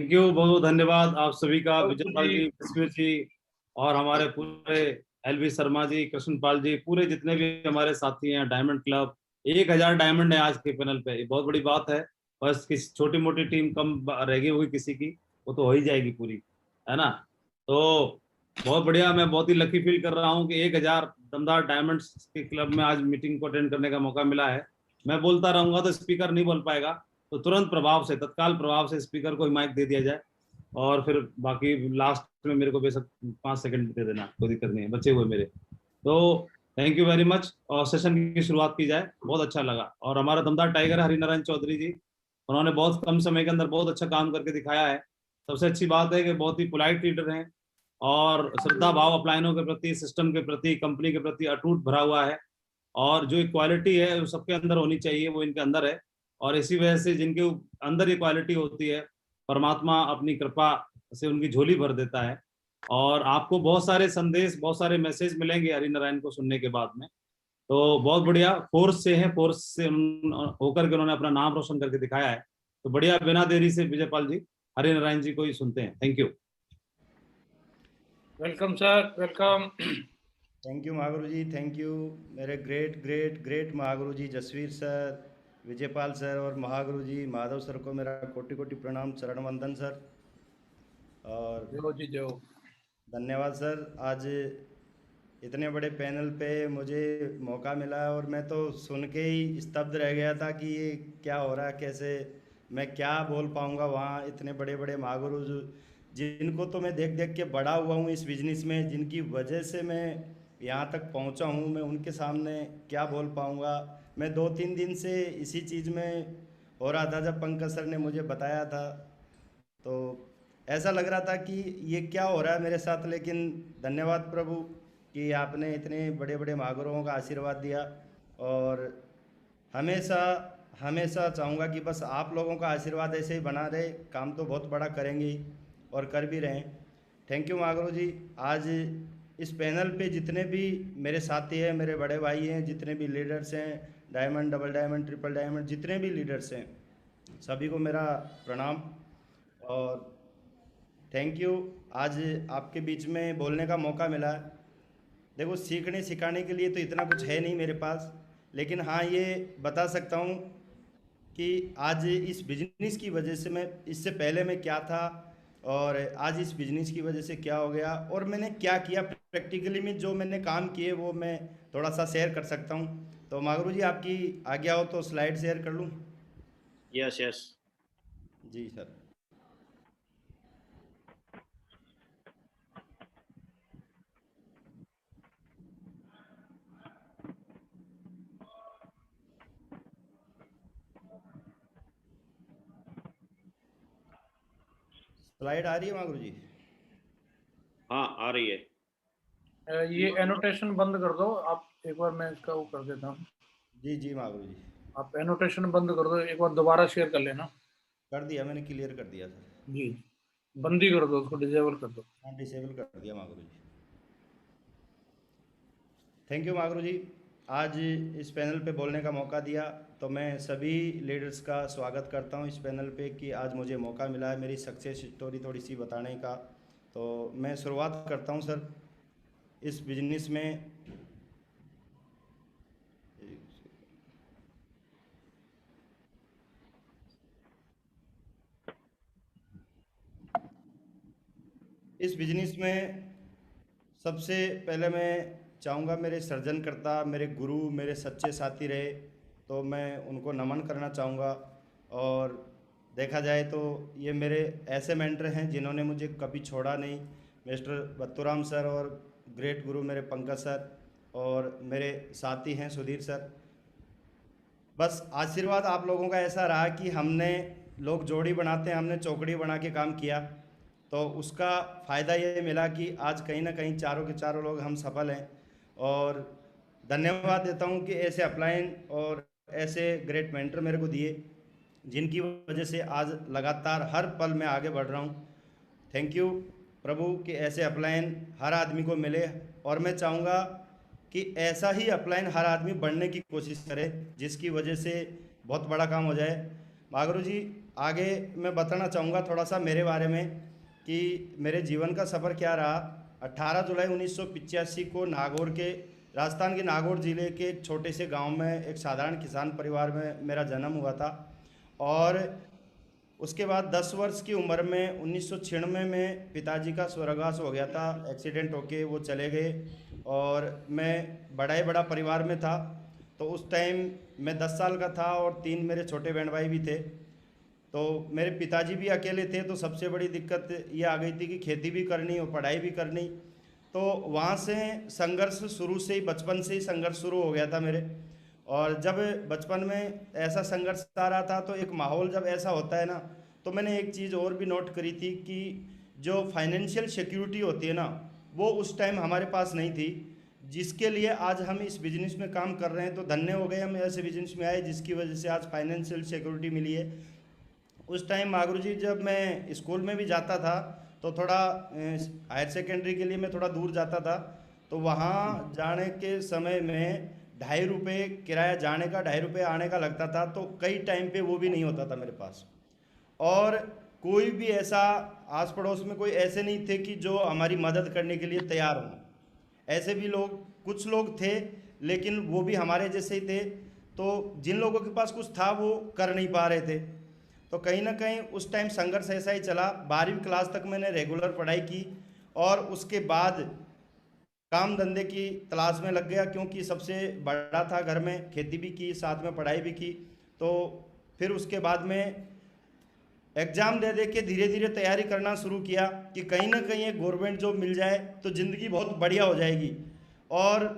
Thank you, बहुत बहुत धन्यवाद आप सभी का, विजयपाल जी। जी, कश्मीर जी और हमारे पूरे एलवी शर्मा जी, कृष्णपाल जी, पूरे जितने भी हमारे साथी हैं डायमंड क्लब। 1000 डायमंड है आज के पैनल पे, ये बहुत बड़ी बात है। बस किसी छोटी मोटी टीम कम रह गई होगी किसी की, वो तो हो ही जाएगी पूरी, है ना। तो बहुत बढ़िया, मैं बहुत ही लकी फील कर रहा हूँ कि 1000 दमदार डायमंड्स के क्लब में आज मीटिंग को अटेंड करने का मौका मिला है। मैं बोलता रहूंगा तो स्पीकर नहीं बोल पाएगा, तो तुरंत प्रभाव से, तत्काल प्रभाव से स्पीकर को माइक दे दिया जाए और फिर बाकी लास्ट में मेरे को बेशक 5 सेकंड दे देना, कोई दिक्कत नहीं है, बचे हुए मेरे। तो थैंक यू वेरी मच और सेशन की शुरुआत की जाए। बहुत अच्छा लगा। और हमारा दमदार टाइगर हरिनारायण चौधरी जी, उन्होंने बहुत कम समय के अंदर बहुत अच्छा काम करके दिखाया है। सबसे अच्छी बात है कि बहुत ही पोलाइट लीडर हैं और श्रद्धा भाव अपलायनों के प्रति, सिस्टम के प्रति, कंपनी के प्रति अटूट भरा हुआ है। और जो इक्वालिटी है वो सबके अंदर होनी चाहिए, वो इनके अंदर है। और इसी वजह से जिनके अंदर इक्वालिटी होती है, परमात्मा अपनी कृपा से उनकी झोली भर देता है। और आपको बहुत सारे संदेश, बहुत सारे मैसेज मिलेंगे हरिनारायण को सुनने के बाद में। तो बहुत बढ़िया, फोर्स से है, फोर्स से होकर के उन्होंने अपना नाम रोशन करके दिखाया है। तो बढ़िया, बिना देरी से विजयपाल जी, हरिनारायण जी को ही सुनते हैं। Thank you. Welcome sir, welcome. Thank you Mahaguru ji, thank you मेरे great great great Mahaguru ji Jasvir sir, Vijaypal sir और महागुरु जी माधव सर को मेरा कोटि कोटि प्रणाम, चरण वंदन सर। और जो जी जो धन्यवाद सर, आज इतने बड़े पैनल पे मुझे मौका मिला और मैं तो सुन के ही स्तब्ध रह गया था कि ये क्या हो रहा है, कैसे मैं क्या बोल पाऊँगा वहाँ। इतने बड़े बड़े महागुरु जिनको तो मैं देख देख के बड़ा हुआ हूँ इस बिजनेस में, जिनकी वजह से मैं यहाँ तक पहुँचा हूँ, मैं उनके सामने क्या बोल पाऊँगा। मैं 2-3 दिन से इसी चीज़ में हो रहा था, जब पंकज सर ने मुझे बताया था तो ऐसा लग रहा था कि ये क्या हो रहा है मेरे साथ। लेकिन धन्यवाद प्रभु कि आपने इतने बड़े बड़े महागुरुओं का आशीर्वाद दिया। और हमेशा हमेशा चाहूँगा कि बस आप लोगों का आशीर्वाद ऐसे ही बना रहे, काम तो बहुत बड़ा करेंगे ही और कर भी रहे हैं। थैंक यू महागुरु जी। आज इस पैनल पे जितने भी मेरे साथी हैं, मेरे बड़े भाई हैं, जितने भी लीडर्स हैं, diamond, double diamond, triple diamond, जितने भी लीडर्स हैं, सभी को मेरा प्रणाम और थैंक यू। आज आपके बीच में बोलने का मौका मिला है। देखो, सीखने सिखाने के लिए तो इतना कुछ है नहीं मेरे पास, लेकिन हाँ ये बता सकता हूँ कि आज इस बिजनेस की वजह से, मैं इससे पहले मैं क्या था और आज इस बिजनेस की वजह से क्या हो गया और मैंने क्या किया प्रैक्टिकली में, जो मैंने काम किए वो मैं थोड़ा सा शेयर कर सकता हूँ। तो महागुरु जी आपकी आज्ञा हो तो स्लाइड शेयर कर लूँ? यस यस जी सर। स्लाइड आ रही है महागुरु जी? हाँ आ रही है। ये एनोटेशन बंद कर दो आप, एक बार मैं इसका वो कर देता हूँ। जी जी महागुरु जी, आप एनोटेशन बंद कर दो, एक बार दोबारा शेयर कर लेना। कर दिया मैंने, क्लियर कर दिया सर। जी, बंद ही कर दो, उसको डिजेबल कर दो। हाँ डिसेबल कर दिया महागुरु जी। थैंक यू महागुरु जी, आज इस पैनल पे बोलने का मौका दिया। तो मैं सभी लीडर्स का स्वागत करता हूँ इस पैनल पे कि आज मुझे मौका मिला है मेरी सक्सेस स्टोरी थोड़ी सी बताने का। तो मैं शुरुआत करता हूँ सर इस बिजनेस में। इस बिजनेस में सबसे पहले मैं चाहूँगा मेरे सर्जनकर्ता, मेरे गुरु, मेरे सच्चे साथी रहे, तो मैं उनको नमन करना चाहूँगा। और देखा जाए तो ये मेरे ऐसे मेंटर हैं जिन्होंने मुझे कभी छोड़ा नहीं, मिस्टर बत्तूराम सर और ग्रेट गुरु मेरे पंकज सर, और मेरे साथी हैं सुधीर सर। बस आशीर्वाद आप लोगों का ऐसा रहा कि हमने, लोग जोड़ी बनाते हैं, हमने चौकड़ी बना के काम किया, तो उसका फ़ायदा ये मिला कि आज कहीं ना कहीं चारों के चारों लोग हम सफल हैं। और धन्यवाद देता हूँ कि ऐसे अपलाइन और ऐसे ग्रेट मेंटर मेरे को दिए, जिनकी वजह से आज लगातार हर पल में आगे बढ़ रहा हूँ। थैंक यू प्रभु कि ऐसे अपलाइन हर आदमी को मिले, और मैं चाहूँगा कि ऐसा ही अपलाइन हर आदमी बढ़ने की कोशिश करे, जिसकी वजह से बहुत बड़ा काम हो जाए। महागुरु जी आगे मैं बताना चाहूँगा थोड़ा सा मेरे बारे में कि मेरे जीवन का सफ़र क्या रहा। 18 जुलाई 1985 को नागौर के राजस्थान के नागौर ज़िले के एक छोटे से गांव में एक साधारण किसान परिवार में मेरा जन्म हुआ था। और उसके बाद 10 वर्ष की उम्र में 1996 में पिताजी का स्वर्गवास हो गया था, एक्सीडेंट होके वो चले गए। और मैं बड़ा परिवार में था, तो उस टाइम मैं 10 साल का था और 3 मेरे छोटे बहन भाई भी थे। तो मेरे पिताजी भी अकेले थे, तो सबसे बड़ी दिक्कत ये आ गई थी कि खेती भी करनी और पढ़ाई भी करनी। तो वहाँ से संघर्ष शुरू से ही, बचपन से ही संघर्ष शुरू हो गया था मेरे। और जब बचपन में ऐसा संघर्ष आ रहा था, तो एक माहौल जब ऐसा होता है ना, तो मैंने एक चीज़ और भी नोट करी थी कि जो फाइनेंशियल सिक्योरिटी होती है ना, वो उस टाइम हमारे पास नहीं थी, जिसके लिए आज हम इस बिज़नेस में काम कर रहे हैं। तो धन्य हो गए हम ऐसे बिज़नेस में आए जिसकी वजह से आज फाइनेंशियल सिक्योरिटी मिली है। उस टाइम मागरू जी, जब मैं स्कूल में भी जाता था तो थोड़ा हायर सेकेंडरी के लिए मैं थोड़ा दूर जाता था, तो वहाँ जाने के समय में 2.5 रुपये किराया जाने का, 2.5 रुपये आने का लगता था। तो कई टाइम पे वो भी नहीं होता था मेरे पास। और कोई भी ऐसा आस पड़ोस में कोई ऐसे नहीं थे कि जो हमारी मदद करने के लिए तैयार हों। ऐसे भी लोग, कुछ लोग थे, लेकिन वो भी हमारे जैसे ही थे। तो जिन लोगों के पास कुछ था वो कर नहीं पा रहे थे। तो कहीं ना कहीं उस टाइम संघर्ष ऐसा ही चला। 12वीं क्लास तक मैंने रेगुलर पढ़ाई की और उसके बाद काम धंधे की तलाश में लग गया, क्योंकि सबसे बड़ा था घर में, खेती भी की, साथ में पढ़ाई भी की। तो फिर उसके बाद में एग्ज़ाम दे के धीरे धीरे तैयारी करना शुरू किया कि कहीं ना कहीं एक गवर्नमेंट जॉब मिल जाए तो ज़िंदगी बहुत बढ़िया हो जाएगी। और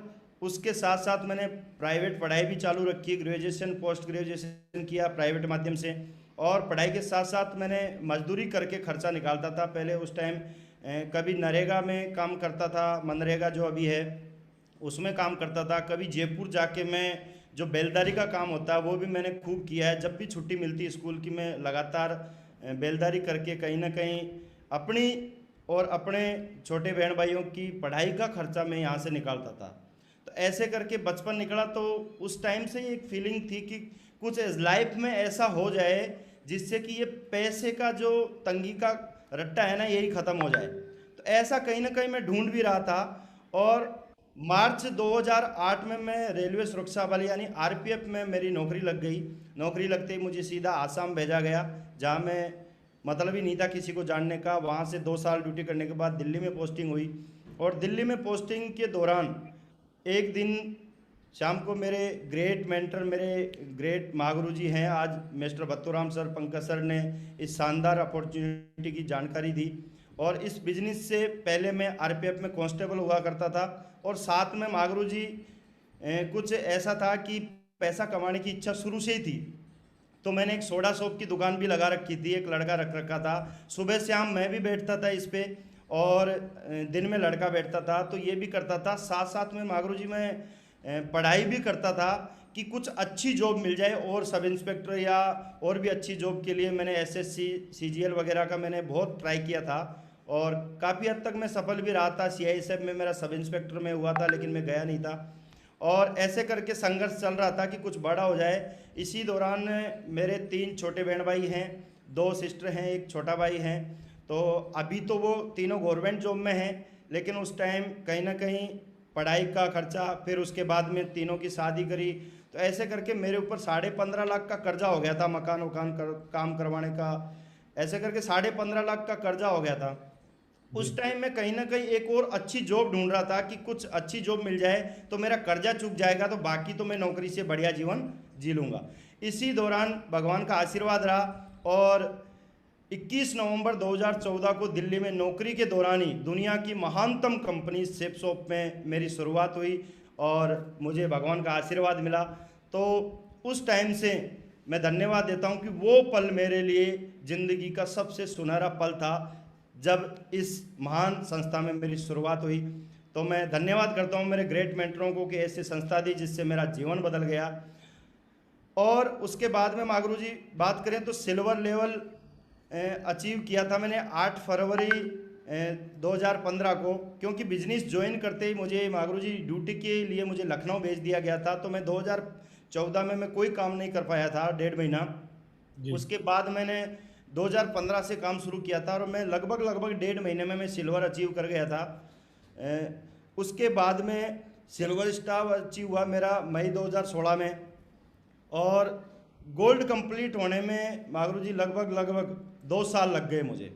उसके साथ साथ मैंने प्राइवेट पढ़ाई भी चालू रखी, ग्रेजुएशन पोस्ट ग्रेजुएशन किया प्राइवेट माध्यम से। और पढ़ाई के साथ साथ मैंने मजदूरी करके खर्चा निकालता था। पहले उस टाइम कभी नरेगा में काम करता था, मनरेगा जो अभी है उसमें काम करता था। कभी जयपुर जाके मैं, जो बेलदारी का काम होता है वो भी मैंने खूब किया है। जब भी छुट्टी मिलती स्कूल की, मैं लगातार बेलदारी करके कहीं ना कहीं अपनी और अपने छोटे बहन भाइयों की पढ़ाई का खर्चा मैं यहाँ से निकालता था। तो ऐसे करके बचपन निकला। तो उस टाइम से एक फीलिंग थी कि कुछ लाइफ में ऐसा हो जाए जिससे कि ये पैसे का जो तंगी का रट्टा है ना, यही ख़त्म हो जाए। तो ऐसा कहीं ना कहीं मैं ढूंढ भी रहा था। और मार्च 2008 में मैं रेलवे सुरक्षा बल यानी आरपीएफ में मेरी नौकरी लग गई। नौकरी लगते ही मुझे सीधा आसाम भेजा गया, जहाँ मैं मतलब ही नहीं था किसी को जानने का। वहाँ से 2 साल ड्यूटी करने के बाद दिल्ली में पोस्टिंग हुई। और दिल्ली में पोस्टिंग के दौरान एक दिन शाम को मेरे ग्रेट मेंटर, मेरे ग्रेट महागुरु जी हैं आज, मिस्टर बत्तूराम सर, पंकज सर ने इस शानदार अपॉर्चुनिटी की जानकारी दी। और इस बिजनेस से पहले मैं आरपीएफ में कांस्टेबल हुआ करता था। और साथ में महागुरु जी कुछ ऐसा था कि पैसा कमाने की इच्छा शुरू से ही थी। तो मैंने एक सोडा शॉप की दुकान भी लगा रखी थी, एक लड़का रख रखा था। सुबह शाम मैं भी बैठता था इस पे और दिन में लड़का बैठता था। तो ये भी करता था, साथ साथ में महागुरु जी में पढ़ाई भी करता था कि कुछ अच्छी जॉब मिल जाए। और सब इंस्पेक्टर या और भी अच्छी जॉब के लिए मैंने एसएससी सीजीएल वगैरह का मैंने बहुत ट्राई किया था और काफ़ी हद तक मैं सफल भी रहा था। सीआईएसएफ में मेरा सब इंस्पेक्टर में हुआ था, लेकिन मैं गया नहीं था। और ऐसे करके संघर्ष चल रहा था कि कुछ बड़ा हो जाए। इसी दौरान मेरे 3 छोटे बहन भाई हैं, 2 सिस्टर हैं, एक छोटा भाई हैं। तो अभी तो वो तीनों गवर्नमेंट जॉब में हैं, लेकिन उस टाइम कहीं ना कहीं पढ़ाई का खर्चा, फिर उसके बाद में तीनों की शादी करी। तो ऐसे करके मेरे ऊपर 15.5 लाख का कर्जा हो गया था, मकान वकान काम करवाने का। ऐसे करके 15.5 लाख का कर्जा हो गया था। उस टाइम में कहीं ना कहीं एक और अच्छी जॉब ढूंढ रहा था कि कुछ अच्छी जॉब मिल जाए तो मेरा कर्जा चुक जाएगा, तो बाकी तो मैं नौकरी से बढ़िया जीवन जी लूँगा। इसी दौरान भगवान का आशीर्वाद रहा और 21 नवंबर 2014 को दिल्ली में नौकरी के दौरान ही दुनिया की महानतम कंपनी शेपसॉप में मेरी शुरुआत हुई और मुझे भगवान का आशीर्वाद मिला। तो उस टाइम से मैं धन्यवाद देता हूं कि वो पल मेरे लिए ज़िंदगी का सबसे सुनहरा पल था जब इस महान संस्था में मेरी शुरुआत हुई। तो मैं धन्यवाद करता हूं मेरे ग्रेट मेंटरों को कि ऐसी संस्था दी जिससे मेरा जीवन बदल गया। और उसके बाद में महागुरु जी बात करें तो सिल्वर लेवल अचीव किया था मैंने 8 फरवरी 2015 को, क्योंकि बिजनेस ज्वाइन करते ही मुझे महागुरु जी ड्यूटी के लिए मुझे लखनऊ भेज दिया गया था। तो मैं 2014 में मैं कोई काम नहीं कर पाया था, 1.5 महीना। जी। उसके बाद मैंने 2015 से काम शुरू किया था और मैं लगभग 1.5 महीने में मैं सिल्वर अचीव कर गया था। उसके बाद में सिल्वर स्टार अचीव हुआ मेरा मई 2016 में, और गोल्ड कंप्लीट होने में मागरू जी लगभग 2 साल लग गए मुझे,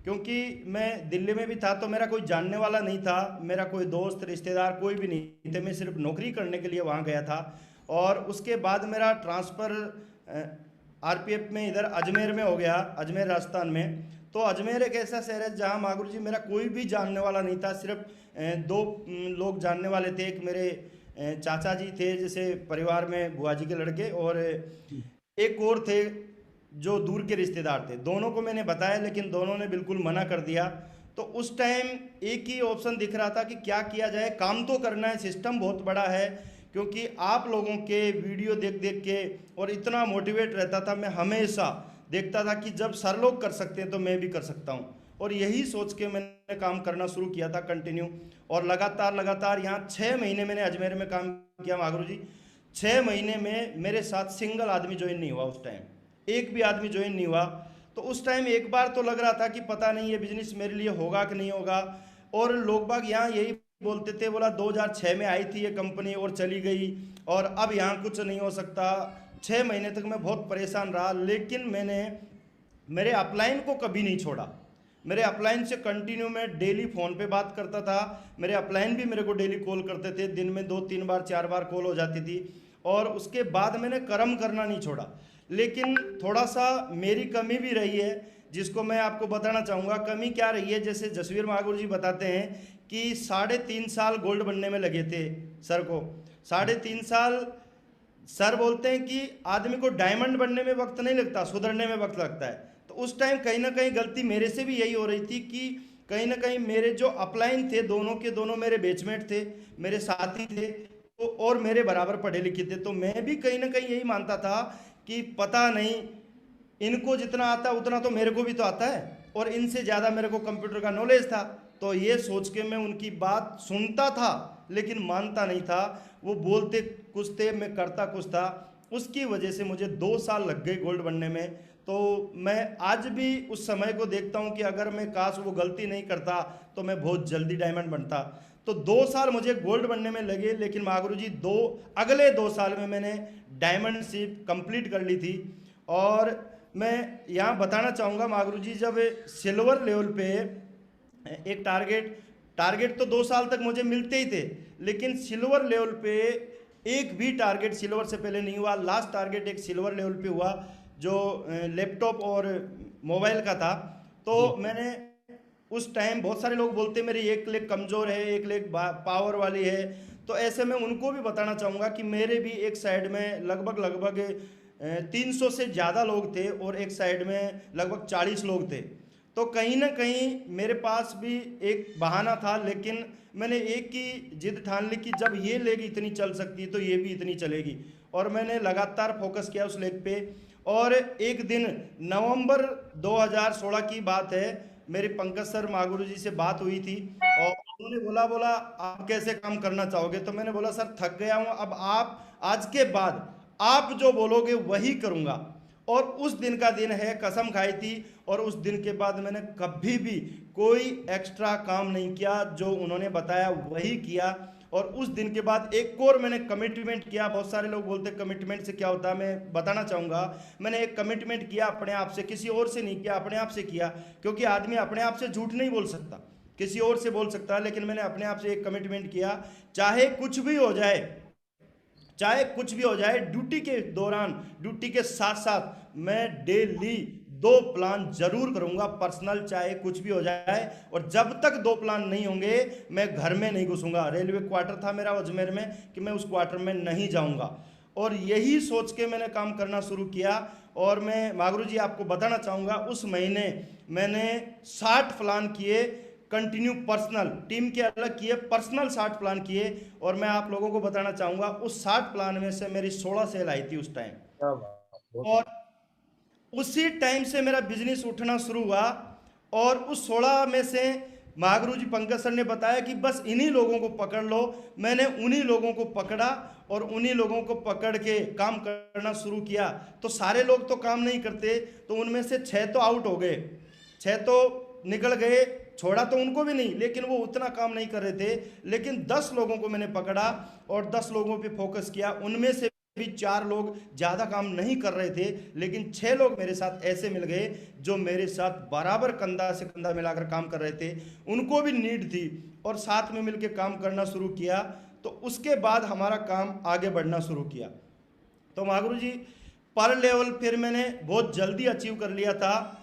क्योंकि मैं दिल्ली में भी था तो मेरा कोई जानने वाला नहीं था, मेरा कोई दोस्त रिश्तेदार कोई भी नहीं थे, मैं सिर्फ नौकरी करने के लिए वहाँ गया था। और उसके बाद मेरा ट्रांसफ़र आरपीएफ में इधर अजमेर में हो गया, अजमेर राजस्थान में। तो अजमेर एक ऐसा शहर है जहाँ मागुर जी मेरा कोई भी जानने वाला नहीं था, सिर्फ 2 लोग जानने वाले थे। एक मेरे चाचा जी थे जैसे परिवार में, बुआ जी के लड़के, और एक और थे जो दूर के रिश्तेदार थे। दोनों को मैंने बताया लेकिन दोनों ने बिल्कुल मना कर दिया। तो उस टाइम एक ही ऑप्शन दिख रहा था कि क्या किया जाए, काम तो करना है, सिस्टम बहुत बड़ा है, क्योंकि आप लोगों के वीडियो देख देख के और इतना मोटिवेट रहता था, मैं हमेशा देखता था कि जब सर लोग कर सकते हैं तो मैं भी कर सकता हूँ। और यही सोच के मैंने काम करना शुरू किया था कंटिन्यू, और लगातार यहाँ 6 महीने मैंने अजमेर में काम किया मागरू जी। 6 महीने में मेरे साथ सिंगल आदमी ज्वाइन नहीं हुआ, उस टाइम एक भी आदमी ज्वाइन नहीं हुआ। तो उस टाइम एक बार तो लग रहा था कि पता नहीं ये बिजनेस मेरे लिए होगा कि नहीं होगा। और लोग बाग यहाँ यही बोलते थे, बोला 2006 में आई थी ये कंपनी और चली गई और अब यहाँ कुछ नहीं हो सकता। 6 महीने तक मैं बहुत परेशान रहा, लेकिन मैंने मेरे अपलाइन को कभी नहीं छोड़ा। मेरे अपलाइन से कंटिन्यू मैं डेली फ़ोन पे बात करता था, मेरे अपलाइन भी मेरे को डेली कॉल करते थे, दिन में 2-3 बार 4 बार कॉल हो जाती थी। और उसके बाद मैंने कर्म करना नहीं छोड़ा। लेकिन थोड़ा सा मेरी कमी भी रही है जिसको मैं आपको बताना चाहूँगा। कमी क्या रही है, जैसे जसवीर मागुर जी बताते हैं कि 3.5 साल गोल्ड बनने में लगे थे सर को। 3.5 साल सर बोलते हैं कि आदमी को डायमंड बनने में वक्त नहीं लगता, सुधरने में वक्त लगता है। तो उस टाइम कहीं ना कहीं गलती मेरे से भी यही हो रही थी कि कहीं ना कहीं मेरे जो अपलाइन थे दोनों के दोनों मेरे बेचमेट थे, मेरे साथी थे, तो और मेरे बराबर पढ़े लिखे थे। तो मैं भी कहीं ना कहीं यही मानता था कि पता नहीं इनको जितना आता उतना तो मेरे को भी तो आता है, और इनसे ज़्यादा मेरे को कंप्यूटर का नॉलेज था। तो ये सोच के मैं उनकी बात सुनता था लेकिन मानता नहीं था। वो बोलते कुछ थे, मैं करता कुछ था। उसकी वजह से मुझे 2 साल लग गए गोल्ड बनने में। तो मैं आज भी उस समय को देखता हूँ कि अगर मैं काश वो गलती नहीं करता तो मैं बहुत जल्दी डायमंड बनता। तो 2 साल मुझे गोल्ड बनने में लगे, लेकिन मागुरू जी अगले 2 साल में मैंने डायमंडशिप कंप्लीट कर ली थी। और मैं यहाँ बताना चाहूँगा मागुरू जी, जब सिल्वर लेवल पे एक टारगेट तो 2 साल तक मुझे मिलते ही थे, लेकिन सिल्वर लेवल पे एक भी टारगेट सिल्वर से पहले नहीं हुआ। लास्ट टारगेट एक सिल्वर लेवल पे हुआ जो लैपटॉप और मोबाइल का था। तो मैंने उस टाइम, बहुत सारे लोग बोलते मेरी एक लेग कमज़ोर है, एक लेग पावर वाली है। तो ऐसे में उनको भी बताना चाहूँगा कि मेरे भी एक साइड में लगभग 300 से ज़्यादा लोग थे और एक साइड में लगभग 40 लोग थे। तो कहीं ना कहीं मेरे पास भी एक बहाना था, लेकिन मैंने एक ही जिद ठान ली कि जब ये लेग इतनी चल सकती है तो ये भी इतनी चलेगी। और मैंने लगातार फोकस किया उस लेग पे। और एक दिन नवंबर 2016 की बात है, मेरे पंकज सर मागुरू जी से बात हुई थी और उन्होंने बोला आप कैसे काम करना चाहोगे। तो मैंने बोला सर थक गया हूँ, अब आप आज के बाद आप जो बोलोगे वही करूँगा। और उस दिन का दिन है, कसम खाई थी। और उस दिन के बाद मैंने कभी भी कोई एक्स्ट्रा काम नहीं किया, जो उन्होंने बताया वही किया। और उस दिन के बाद एक और मैंने कमिटमेंट किया। बहुत सारे लोग बोलते कमिटमेंट से क्या होता है, मैं बताना चाहूँगा। मैंने एक कमिटमेंट किया अपने आप से, किसी और से नहीं किया, अपने आप से किया। क्योंकि आदमी अपने आप से झूठ नहीं बोल सकता, किसी और से बोल सकता है, लेकिन मैंने अपने आप से एक कमिटमेंट किया, चाहे कुछ भी हो जाए, चाहे कुछ भी हो जाए, ड्यूटी के दौरान, ड्यूटी के साथ साथ मैं डेली 2 प्लान जरूर करूंगा पर्सनल, चाहे कुछ भी हो जाए। और जब तक 2 प्लान नहीं होंगे मैं घर में नहीं घुसूंगा। रेलवे क्वार्टर था मेरा अजमेर में, कि मैं उस क्वार्टर में नहीं जाऊंगा। और यही सोच के मैंने काम करना शुरू किया। और मैं मागुरू जी आपको बताना चाहूँगा, उस महीने मैंने 60 प्लान किए कंटिन्यू, पर्सनल, टीम के अलग किए, पर्सनल 60 प्लान किए। और मैं आप लोगों को बताना चाहूँगा उस 60 प्लान में से मेरी 16 सेल आई थी उस टाइम। और उसी टाइम से मेरा बिजनेस उठना शुरू हुआ। और उस 16 में से महागुरु जी पंकज सर ने बताया कि बस इन्हीं लोगों को पकड़ लो। मैंने उन्हीं लोगों को पकड़ा और उन्हीं लोगों को पकड़ के काम करना शुरू किया। तो सारे लोग तो काम नहीं करते, तो उनमें से 6 तो आउट हो गए, 6 तो निकल गए, छोड़ा तो उनको भी नहीं, लेकिन वो उतना काम नहीं कर रहे थे। लेकिन 10 लोगों को मैंने पकड़ा और 10 लोगों पे फोकस किया। उनमें से भी 4 लोग ज़्यादा काम नहीं कर रहे थे, लेकिन 6 लोग मेरे साथ ऐसे मिल गए जो मेरे साथ बराबर कंधा से कंधा मिलाकर काम कर रहे थे। उनको भी नीड थी और साथ में मिलकर काम करना शुरू किया। तो उसके बाद हमारा काम आगे बढ़ना शुरू किया। तो महागुरु जी पर लेवल फिर मैंने बहुत जल्दी अचीव कर लिया था।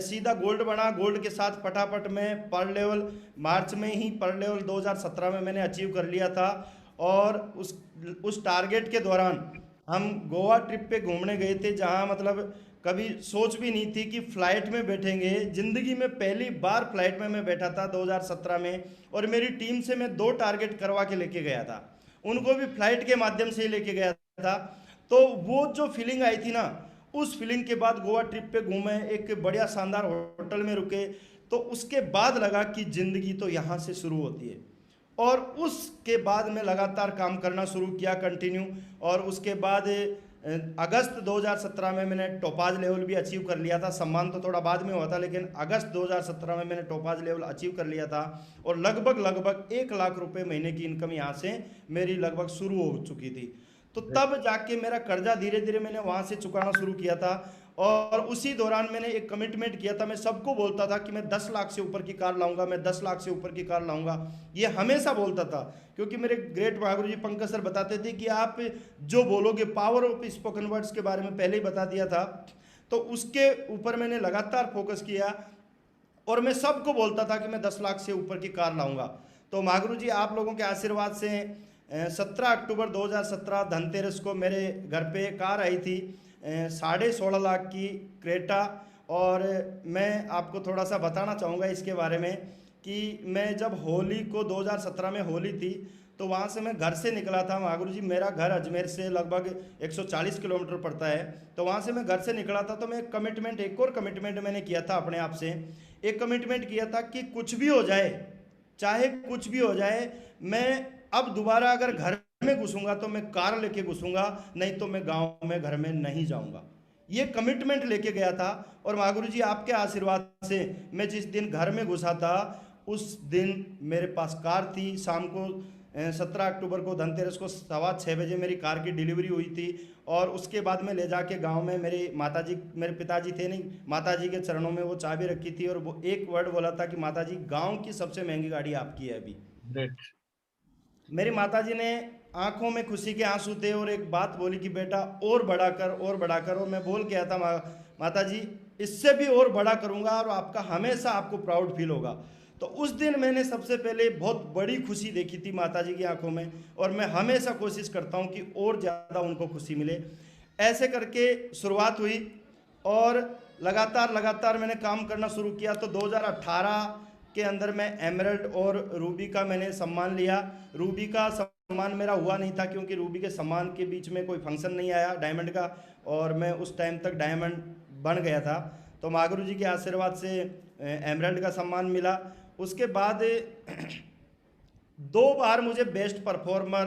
सीधा गोल्ड बना। गोल्ड के साथ फटाफट में पर लेवल मार्च में ही पर लेवल 2017 में मैंने अचीव कर लिया था। और उस टारगेट के दौरान हम गोवा ट्रिप पे घूमने गए थे, जहां मतलब कभी सोच भी नहीं थी कि फ़्लाइट में बैठेंगे। ज़िंदगी में पहली बार फ्लाइट में मैं बैठा था 2017 में। और मेरी टीम से मैं 2 टारगेट करवा के लेके गया था, उनको भी फ्लाइट के माध्यम से ही लेके गया था। तो वो जो फीलिंग आई थी ना, उस फीलिंग के बाद गोवा ट्रिप पे घूमे, एक बढ़िया शानदार होटल में रुके, तो उसके बाद लगा कि ज़िंदगी तो यहाँ से शुरू होती है। और उसके बाद मैं लगातार काम करना शुरू किया कंटिन्यू। और उसके बाद अगस्त 2017 में मैंने टोपाज लेवल भी अचीव कर लिया था। सम्मान तो थोड़ा बाद में हुआ था, लेकिन अगस्त 2017 में मैंने टोपाज लेवल अचीव कर लिया था। और लगभग 1 लाख रुपए महीने की इनकम यहाँ से मेरी लगभग शुरू हो चुकी थी। तो तब जाके मेरा कर्जा धीरे धीरे मैंने वहाँ से चुकाना शुरू किया था। और उसी दौरान मैंने एक कमिटमेंट किया था। मैं सबको बोलता था कि मैं 10 लाख से ऊपर की कार लाऊंगा, मैं 10 लाख से ऊपर की कार लाऊंगा, ये हमेशा बोलता था। क्योंकि मेरे ग्रेट महागुरु जी पंकज सर बताते थे कि आप जो बोलोगे, पावर ऑफ स्पोकन वर्ड्स के बारे में पहले ही बता दिया था। तो उसके ऊपर मैंने लगातार फोकस किया और मैं सबको बोलता था कि मैं 10 लाख से ऊपर की कार लाऊंगा। तो महागुरु जी आप लोगों के आशीर्वाद से 17 अक्टूबर 2017 धनतेरस को मेरे घर पे कार आई थी 16.5 लाख की क्रेटा। और मैं आपको थोड़ा सा बताना चाहूँगा इसके बारे में कि मैं जब होली को 2017 में होली थी, तो वहाँ से मैं घर से निकला था। महागुरु जी मेरा घर अजमेर से लगभग 140 किलोमीटर पड़ता है। तो वहाँ से मैं घर से निकला था। तो मैं एक और कमिटमेंट मैंने किया था अपने आप से। एक कमिटमेंट किया था कि कुछ भी हो जाए, चाहे कुछ भी हो जाए, मैं अब दोबारा अगर घर में घुसूंगा तो मैं कार लेके घुसूंगा, नहीं तो मैं गांव में घर में नहीं जाऊंगा। ये कमिटमेंट लेके गया था। और महागुरु जी आपके आशीर्वाद से मैं जिस दिन घर में घुसा था, उस दिन मेरे पास कार थी। शाम को 17 अक्टूबर को धनतेरस को 6:15 बजे मेरी कार की डिलीवरी हुई थी। और उसके बाद मैं ले जाके गांव में मेरे पिताजी थे नहीं, माताजी के चरणों में वो चाबी रखी थी। और वो एक वर्ड बोला था कि माताजी गांव की सबसे महंगी गाड़ी आपकी है अभी। मेरी माताजी ने आंखों में खुशी के आंसू थे और एक बात बोली कि बेटा और बड़ा कर, और बड़ा कर। और मैं बोल के आया था माताजी इससे भी और बड़ा करूंगा और आपका हमेशा आपको प्राउड फील होगा। तो उस दिन मैंने सबसे पहले बहुत बड़ी खुशी देखी थी माताजी की आंखों में। और मैं हमेशा कोशिश करता हूं कि और ज़्यादा उनको खुशी मिले। ऐसे करके शुरुआत हुई और लगातार मैंने काम करना शुरू किया। तो 2018 के अंदर मैं एमरल्ड और रूबी का मैंने सम्मान लिया। रूबी का सम्मान मेरा हुआ नहीं था, क्योंकि रूबी के सम्मान के बीच में कोई फंक्शन नहीं आया डायमंड का, और मैं उस टाइम तक डायमंड बन गया था। तो महागुरु जी के आशीर्वाद से एमरल्ड का सम्मान मिला। उसके बाद 2 बार मुझे बेस्ट परफॉर्मर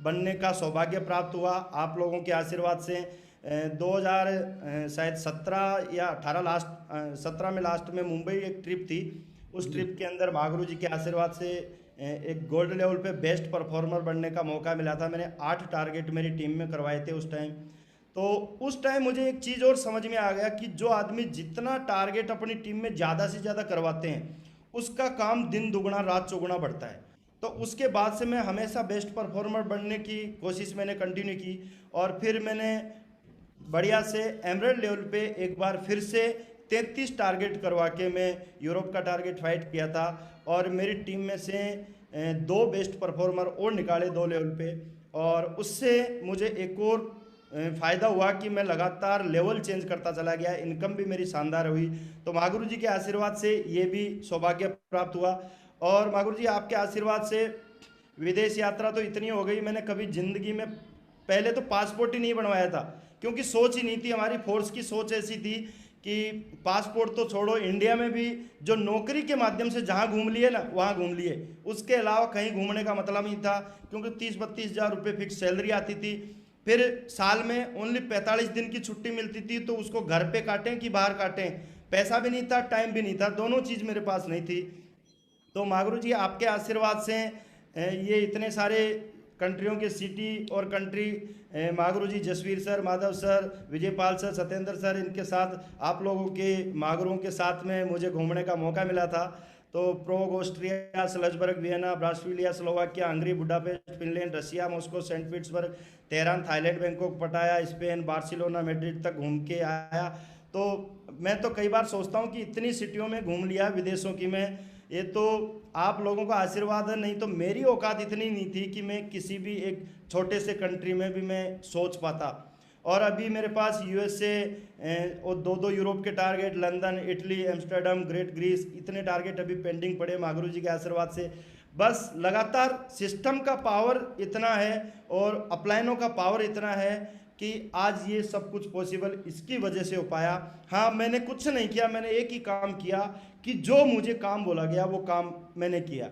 बनने का सौभाग्य प्राप्त हुआ आप लोगों के आशीर्वाद से। 2017 या 18 लास्ट 17 में लास्ट में मुंबई एक ट्रिप थी। उस ट्रिप के अंदर महागुरु जी के आशीर्वाद से एक गोल्ड लेवल पे बेस्ट परफॉर्मर बनने का मौका मिला था। मैंने 8 टारगेट मेरी टीम में करवाए थे उस टाइम। तो उस टाइम मुझे एक चीज़ और समझ में आ गया कि जो आदमी जितना टारगेट अपनी टीम में ज़्यादा से ज़्यादा करवाते हैं, उसका काम दिन दुगुना रात चौगुना बढ़ता है। तो उसके बाद से मैं हमेशा बेस्ट परफॉर्मर बनने की कोशिश मैंने कंटिन्यू की। और फिर मैंने बढ़िया से एमरल्ड लेवल पे एक बार फिर से 33 टारगेट करवा के मैं यूरोप का टारगेट फाइट किया था। और मेरी टीम में से 2 बेस्ट परफॉर्मर और निकाले 2 लेवल पे। और उससे मुझे एक और फ़ायदा हुआ कि मैं लगातार लेवल चेंज करता चला गया, इनकम भी मेरी शानदार हुई। तो महागुरु जी के आशीर्वाद से ये भी सौभाग्य प्राप्त हुआ। और महागुरु जी आपके आशीर्वाद से विदेश यात्रा तो इतनी हो गई, मैंने कभी ज़िंदगी में पहले तो पासपोर्ट ही नहीं बनवाया था, क्योंकि सोच ही नहीं थी। हमारी फोर्स की सोच ऐसी थी कि पासपोर्ट तो छोड़ो, इंडिया में भी जो नौकरी के माध्यम से जहाँ घूम लिए ना वहाँ घूम लिए, उसके अलावा कहीं घूमने का मतलब नहीं था, क्योंकि 30-32 हज़ार रुपये फिक्स सैलरी आती थी। फिर साल में ओनली 45 दिन की छुट्टी मिलती थी, तो उसको घर पे काटें कि बाहर काटें, पैसा भी नहीं था, टाइम भी नहीं था, दोनों चीज़ मेरे पास नहीं थी। तो मागरू जी आपके आशीर्वाद से ये इतने सारे कंट्रियों के सिटी और country, Maguru ji, Jasvir sir, Madhav sir, Vijaypal sir, Satyendra sir, इनके साथ आप लोगों के मागरों के साथ में मुझे घूमने का मौका मिला था। तो Prague, Austria, Salzburg, Vienna, Brasilia, Slovakia, Hungary, Budapest, Finland, Russia, Moscow, Saint Petersburg, Tehran, Thailand, Bangkok, Pattaya, Spain, Barcelona, Madrid तक घूम के आया। तो मैं तो कई बार सोचता हूँ कि इतनी सिटियों में घूम लिया विदेशों की मैं, ये तो आप लोगों का आशीर्वाद है, नहीं तो मेरी औकात इतनी नहीं थी कि मैं किसी भी एक छोटे से कंट्री में भी मैं सोच पाता। और अभी मेरे पास यूएसए और 2-2 यूरोप के target, London, Italy, Amsterdam, great Greece, इतने टारगेट अभी पेंडिंग पड़े मागरू जी के आशीर्वाद से। बस लगातार सिस्टम का पावर इतना है और अपलाइनों का पावर इतना है कि आज ये सब कुछ पॉसिबल इसकी वजह से हो पाया। हाँ, मैंने कुछ नहीं किया, मैंने एक ही काम किया कि जो मुझे काम बोला गया वो काम मैंने किया।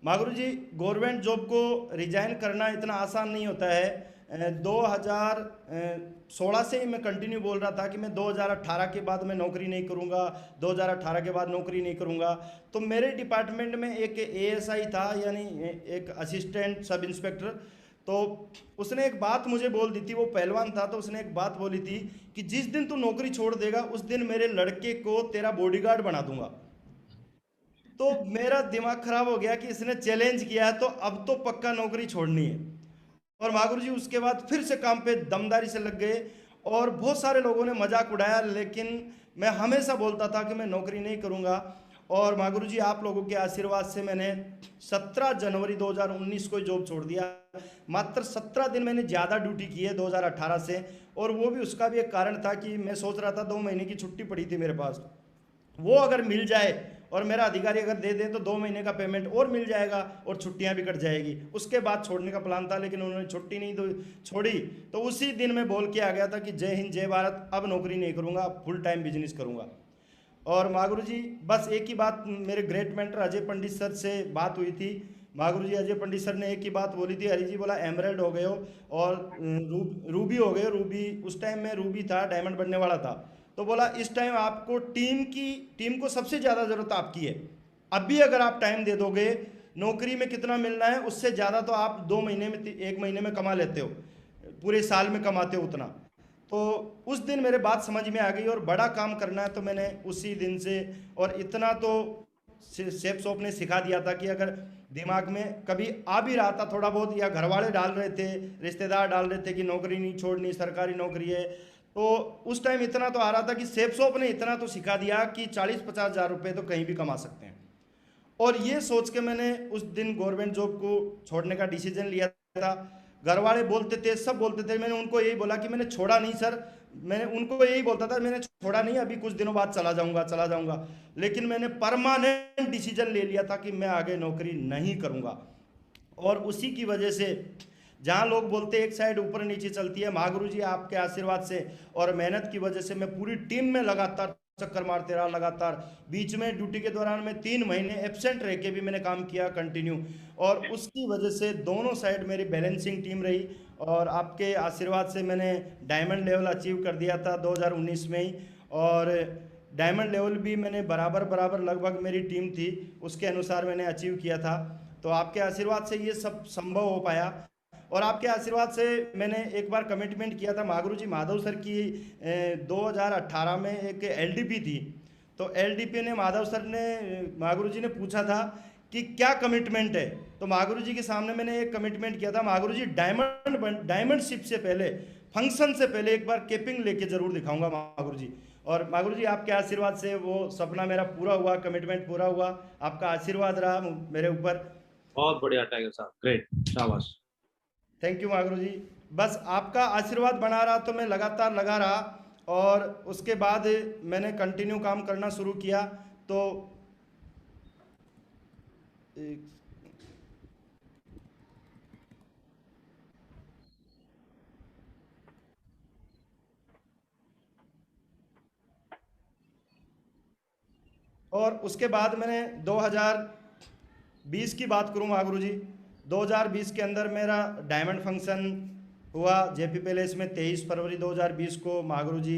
मागरू जी, गवर्नमेंट जॉब को रिजाइन करना इतना आसान नहीं होता है। 2016 से ही मैं कंटिन्यू बोल रहा था कि मैं 2018 के बाद मैं नौकरी नहीं करूंगा, 2018 के बाद नौकरी नहीं करूंगा। तो मेरे डिपार्टमेंट में एक एएसआई था, यानी एक असिस्टेंट सब इंस्पेक्टर, तो उसने एक बात मुझे बोल दी थी, वो पहलवान था, तो उसने एक बात बोली थी कि जिस दिन तू नौकरी छोड़ देगा उस दिन मेरे लड़के को तेरा बॉडीगार्ड बना दूंगा। तो मेरा दिमाग खराब हो गया कि इसने चैलेंज किया है तो अब तो पक्का नौकरी छोड़नी है। और मागुरु जी उसके बाद फिर से काम पे दमदारी से लग गए और बहुत सारे लोगों ने मजाक उड़ाया, लेकिन मैं हमेशा बोलता था कि मैं नौकरी नहीं करूंगा। और मागुरु जी आप लोगों के आशीर्वाद से मैंने 17 जनवरी 2019 को जॉब छोड़ दिया। मात्र 17 दिन मैंने ज़्यादा ड्यूटी की है 2018 से, और वो भी उसका भी एक कारण था कि मैं सोच रहा था 2 महीने की छुट्टी पड़ी थी मेरे पास, वो अगर मिल जाए और मेरा अधिकारी अगर दे दे तो 2 महीने का पेमेंट और मिल जाएगा और छुट्टियां भी कट जाएगी। उसके बाद छोड़ने का प्लान था, लेकिन उन्होंने छुट्टी नहीं छोड़ी। तो उसी दिन मैं बोल के आ गया था कि जय हिंद जय भारत, अब नौकरी नहीं करूंगा, फुल टाइम बिजनेस करूंगा। और मागुरु जी बस एक ही बात, मेरे ग्रेट मेंटर अजय पंडित सर से बात हुई थी। मागुरु जी अजय पंडित सर ने एक ही बात बोली थी, हरी जी बोला एमराल्ड हो गए हो और रूबी हो गए। रूबी उस टाइम में रूबी था, डायमंड बनने वाला था। तो बोला इस टाइम आपको टीम को सबसे ज़्यादा ज़रूरत आपकी है। अब भी अगर आप टाइम दे दोगे, नौकरी में कितना मिलना है उससे ज़्यादा तो आप 2 महीने में 1 महीने में कमा लेते हो, पूरे साल में कमाते हो उतना। तो उस दिन मेरे बात समझ में आ गई और बड़ा काम करना है तो मैंने उसी दिन से, और इतना तो शेफ शॉप ने सिखा दिया था कि अगर दिमाग में कभी आ भी रहा था थोड़ा बहुत, या घर वाले डाल रहे थे, रिश्तेदार डाल रहे थे कि नौकरी नहीं छोड़नी, सरकारी नौकरी है, तो उस टाइम इतना तो आ रहा था कि शेफ शॉप ने इतना तो सिखा दिया कि 40-50 हज़ार रुपये तो कहीं भी कमा सकते हैं। और ये सोच के मैंने उस दिन गवर्नमेंट जॉब को छोड़ने का डिसीजन लिया था। घर वाले बोलते थे, सब बोलते थे, मैंने उनको यही बोला कि मैंने छोड़ा नहीं सर, मैंने उनको यही बोलता था मैंने छोड़ा नहीं, अभी कुछ दिनों बाद चला जाऊंगा। लेकिन मैंने परमानेंट डिसीजन ले लिया था कि मैं आगे नौकरी नहीं करूंगा। और उसी की वजह से जहाँ लोग बोलते एक साइड ऊपर नीचे चलती है, महागुरु जी आपके आशीर्वाद से और मेहनत की वजह से मैं पूरी टीम में लगातार चक्कर मारते रहा। लगातार बीच में ड्यूटी के दौरान मैं 3 महीने एब्सेंट रह के भी मैंने काम किया कंटिन्यू, और उसकी वजह से दोनों साइड मेरी बैलेंसिंग टीम रही। और आपके आशीर्वाद से मैंने डायमंड लेवल अचीव कर दिया था 2019 में ही, और डायमंड लेवल भी मैंने बराबर लगभग मेरी टीम थी उसके अनुसार मैंने अचीव किया था। तो आपके आशीर्वाद से ये सब संभव हो पाया। और आपके आशीर्वाद से मैंने एक बार कमिटमेंट किया था मागुरु जी, माधव सर की 2018 में एक एलडीपी थी। तो एलडीपी ने मागुरु जी ने पूछा था कि क्या कमिटमेंट है, तो मागुरु जी के सामने मैंने एक कमिटमेंट किया था, मागुरु जी डायमंड शिप से पहले, फंक्शन से पहले एक बार केपिंग लेके जरूर दिखाऊंगा मागुरु जी। और मागुरु जी आपके आशीर्वाद से वो सपना मेरा पूरा हुआ, कमिटमेंट पूरा हुआ, आपका आशीर्वाद रहा मेरे ऊपर। बहुत बढ़िया टाइगर साहब, ग्रेट, शाबाश। थैंक यू मागुरु जी। बस आपका आशीर्वाद बना रहा तो मैं लगातार लगा रहा, और उसके बाद मैंने कंटिन्यू काम करना शुरू किया। तो एक और उसके बाद मैंने 2020 की बात करूं महागुरु जी, 2020 के अंदर मेरा डायमंड फंक्शन हुआ जेपी पैलेस में 23 फरवरी 2020 को। महागुरु जी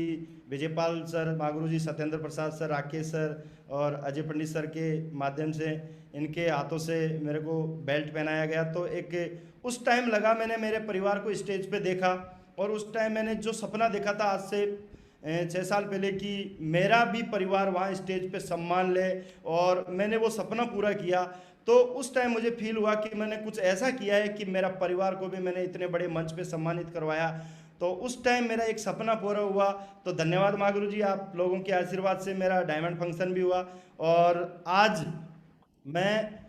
विजयपाल सर, महागुरु जी सत्येंद्र प्रसाद सर, राकेश सर और अजय पंडित सर के माध्यम से, इनके हाथों से मेरे को बेल्ट पहनाया गया। तो एक उस टाइम लगा, मैंने मेरे परिवार को स्टेज पे देखा और उस टाइम मैंने जो सपना देखा था आज से 6 साल पहले कि मेरा भी परिवार वहाँ स्टेज पे सम्मान ले, और मैंने वो सपना पूरा किया। तो उस टाइम मुझे फील हुआ कि मैंने कुछ ऐसा किया है कि मेरा परिवार को भी मैंने इतने बड़े मंच पे सम्मानित करवाया। तो उस टाइम मेरा एक सपना पूरा हुआ। तो धन्यवाद महागुरु जी, आप लोगों के आशीर्वाद से मेरा डायमंड फंक्शन भी हुआ और आज मैं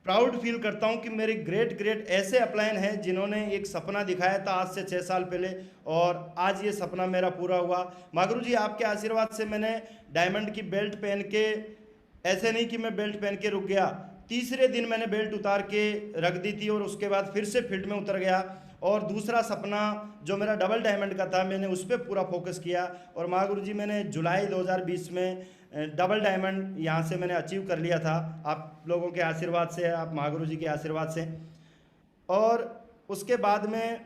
प्राउड फील करता हूं कि मेरे ग्रेट ग्रेट ऐसे अपलाइन हैं जिन्होंने एक सपना दिखाया था आज से 6 साल पहले, और आज ये सपना मेरा पूरा हुआ। महागुरु जी आपके आशीर्वाद से मैंने डायमंड की बेल्ट पहन के, ऐसे नहीं कि मैं बेल्ट पहन के रुक गया, तीसरे दिन मैंने बेल्ट उतार के रख दी थी और उसके बाद फिर से फील्ड में उतर गया। और दूसरा सपना जो मेरा डबल डायमंड का था, मैंने उस पर पूरा फोकस किया। और महागुरु जी मैंने जुलाई 2020 में डबल डायमंड यहाँ से मैंने अचीव कर लिया था, आप लोगों के आशीर्वाद से, आप महागुरु जी के आशीर्वाद से। और उसके बाद में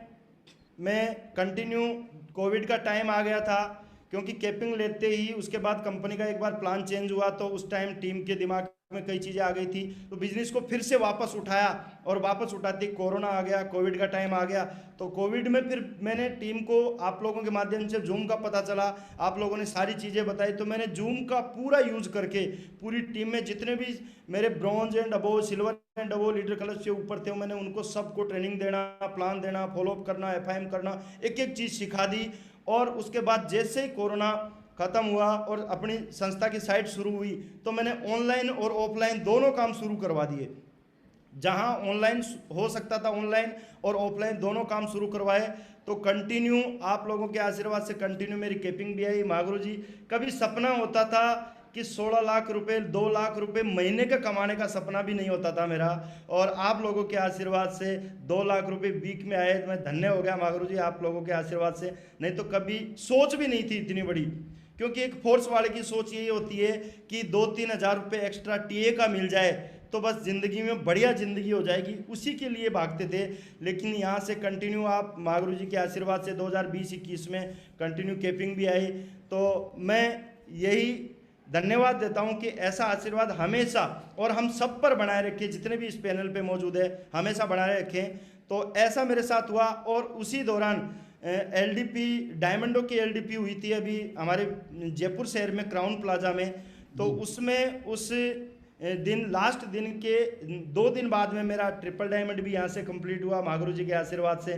मैं कंटिन्यू, कोविड का टाइम आ गया था, क्योंकि कैपिंग लेते ही उसके बाद कंपनी का एक बार प्लान चेंज हुआ, तो उस टाइम टीम के दिमाग में कई चीज़ें आ गई थी, तो बिजनेस को फिर से वापस उठाया। और वापस उठाते कोरोना आ गया, कोविड का टाइम आ गया। तो कोविड में फिर मैंने टीम को, आप लोगों के माध्यम से जूम का पता चला, आप लोगों ने सारी चीज़ें बताई, तो मैंने जूम का पूरा यूज करके पूरी टीम में जितने भी मेरे bronze and above, silver and above leader clutch से ऊपर थे, मैंने उनको सबको ट्रेनिंग देना, प्लान देना, फॉलोअप करना, FIM करना, एक एक चीज़ सिखा दी। और उसके बाद जैसे ही कोरोना ख़त्म हुआ और अपनी संस्था की साइट शुरू हुई, तो मैंने ऑनलाइन और ऑफलाइन दोनों काम शुरू करवा दिए। जहां ऑनलाइन हो सकता था, ऑनलाइन और ऑफलाइन दोनों काम शुरू करवाए। तो कंटिन्यू आप लोगों के आशीर्वाद से कंटिन्यू मेरी कैपिंग भी आई। महागुरु जी, कभी सपना होता था कि 16 लाख रुपए, 2 लाख रुपए महीने का कमाने का सपना भी नहीं होता था मेरा, और आप लोगों के आशीर्वाद से 2 लाख रुपए वीक में आए। मैं धन्य हो गया महागुरु जी आप लोगों के आशीर्वाद से, नहीं तो कभी सोच भी नहीं थी इतनी बड़ी। क्योंकि एक फोर्स वाले की सोच यही होती है कि 2-3 हज़ार रुपये एक्स्ट्रा टीए का मिल जाए तो बस ज़िंदगी में बढ़िया ज़िंदगी हो जाएगी, उसी के लिए भागते थे। लेकिन यहाँ से कंटिन्यू आप महागुरु जी के आशीर्वाद से 2020-21 में कंटिन्यू कैपिंग भी आई। तो मैं यही धन्यवाद देता हूँ कि ऐसा आशीर्वाद हमेशा और हम सब पर बनाए रखें, जितने भी इस पैनल पे मौजूद है हमेशा बनाए रखें। तो ऐसा मेरे साथ हुआ। और उसी दौरान LDP, डायमंडों की LDP हुई थी अभी हमारे जयपुर शहर में क्राउन प्लाजा में। तो उसमें उस दिन, लास्ट दिन के 2 दिन बाद में मेरा ट्रिपल डायमंड भी यहाँ से कंप्लीट हुआ महागुरु जी के आशीर्वाद से।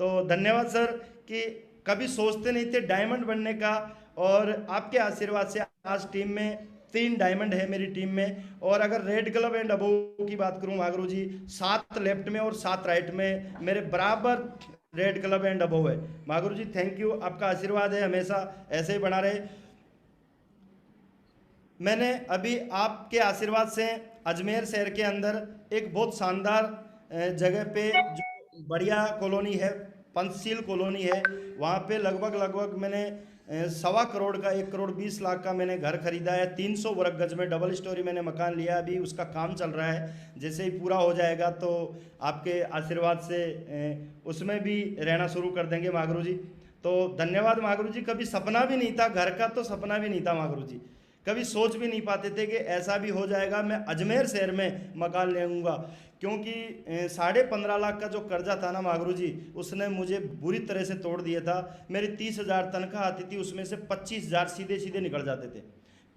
तो धन्यवाद सर कि कभी सोचते नहीं थे डायमंड बनने का, और आपके आशीर्वाद से आज टीम में 3 डायमंड है मेरी टीम में। और अगर रेड ग्लव एंड अबोव की बात करूं महागुरु जी, 7 लेफ्ट में और 7 राइट में मेरे बराबर रेड क्लब एंड अबोव है। महागुरु जी थैंक यू, आपका आशीर्वाद है हमेशा ऐसे ही बना रहे। मैंने अभी आपके आशीर्वाद से अजमेर शहर के अंदर एक बहुत शानदार जगह पे, जो बढ़िया कॉलोनी है, पंचशील कॉलोनी है, वहाँ पे लगभग मैंने 1.25 करोड़ का, 1 करोड़ 20 लाख का मैंने घर खरीदा है। 300 वर्ग गज में डबल स्टोरी मैंने मकान लिया, अभी उसका काम चल रहा है। जैसे ही पूरा हो जाएगा तो आपके आशीर्वाद से उसमें भी रहना शुरू कर देंगे महागुरु जी। तो धन्यवाद महागुरु जी। कभी सपना भी नहीं था घर का, तो सपना भी नहीं था महागुरु जी, कभी सोच भी नहीं पाते थे कि ऐसा भी हो जाएगा, मैं अजमेर शहर में मकान ले आऊँगा। क्योंकि 15.5 लाख का जो कर्जा था ना महागुरु जी, उसने मुझे बुरी तरह से तोड़ दिया था। मेरी 30,000 तनख्वाह आती थी, उसमें से 25,000 सीधे निकल जाते थे।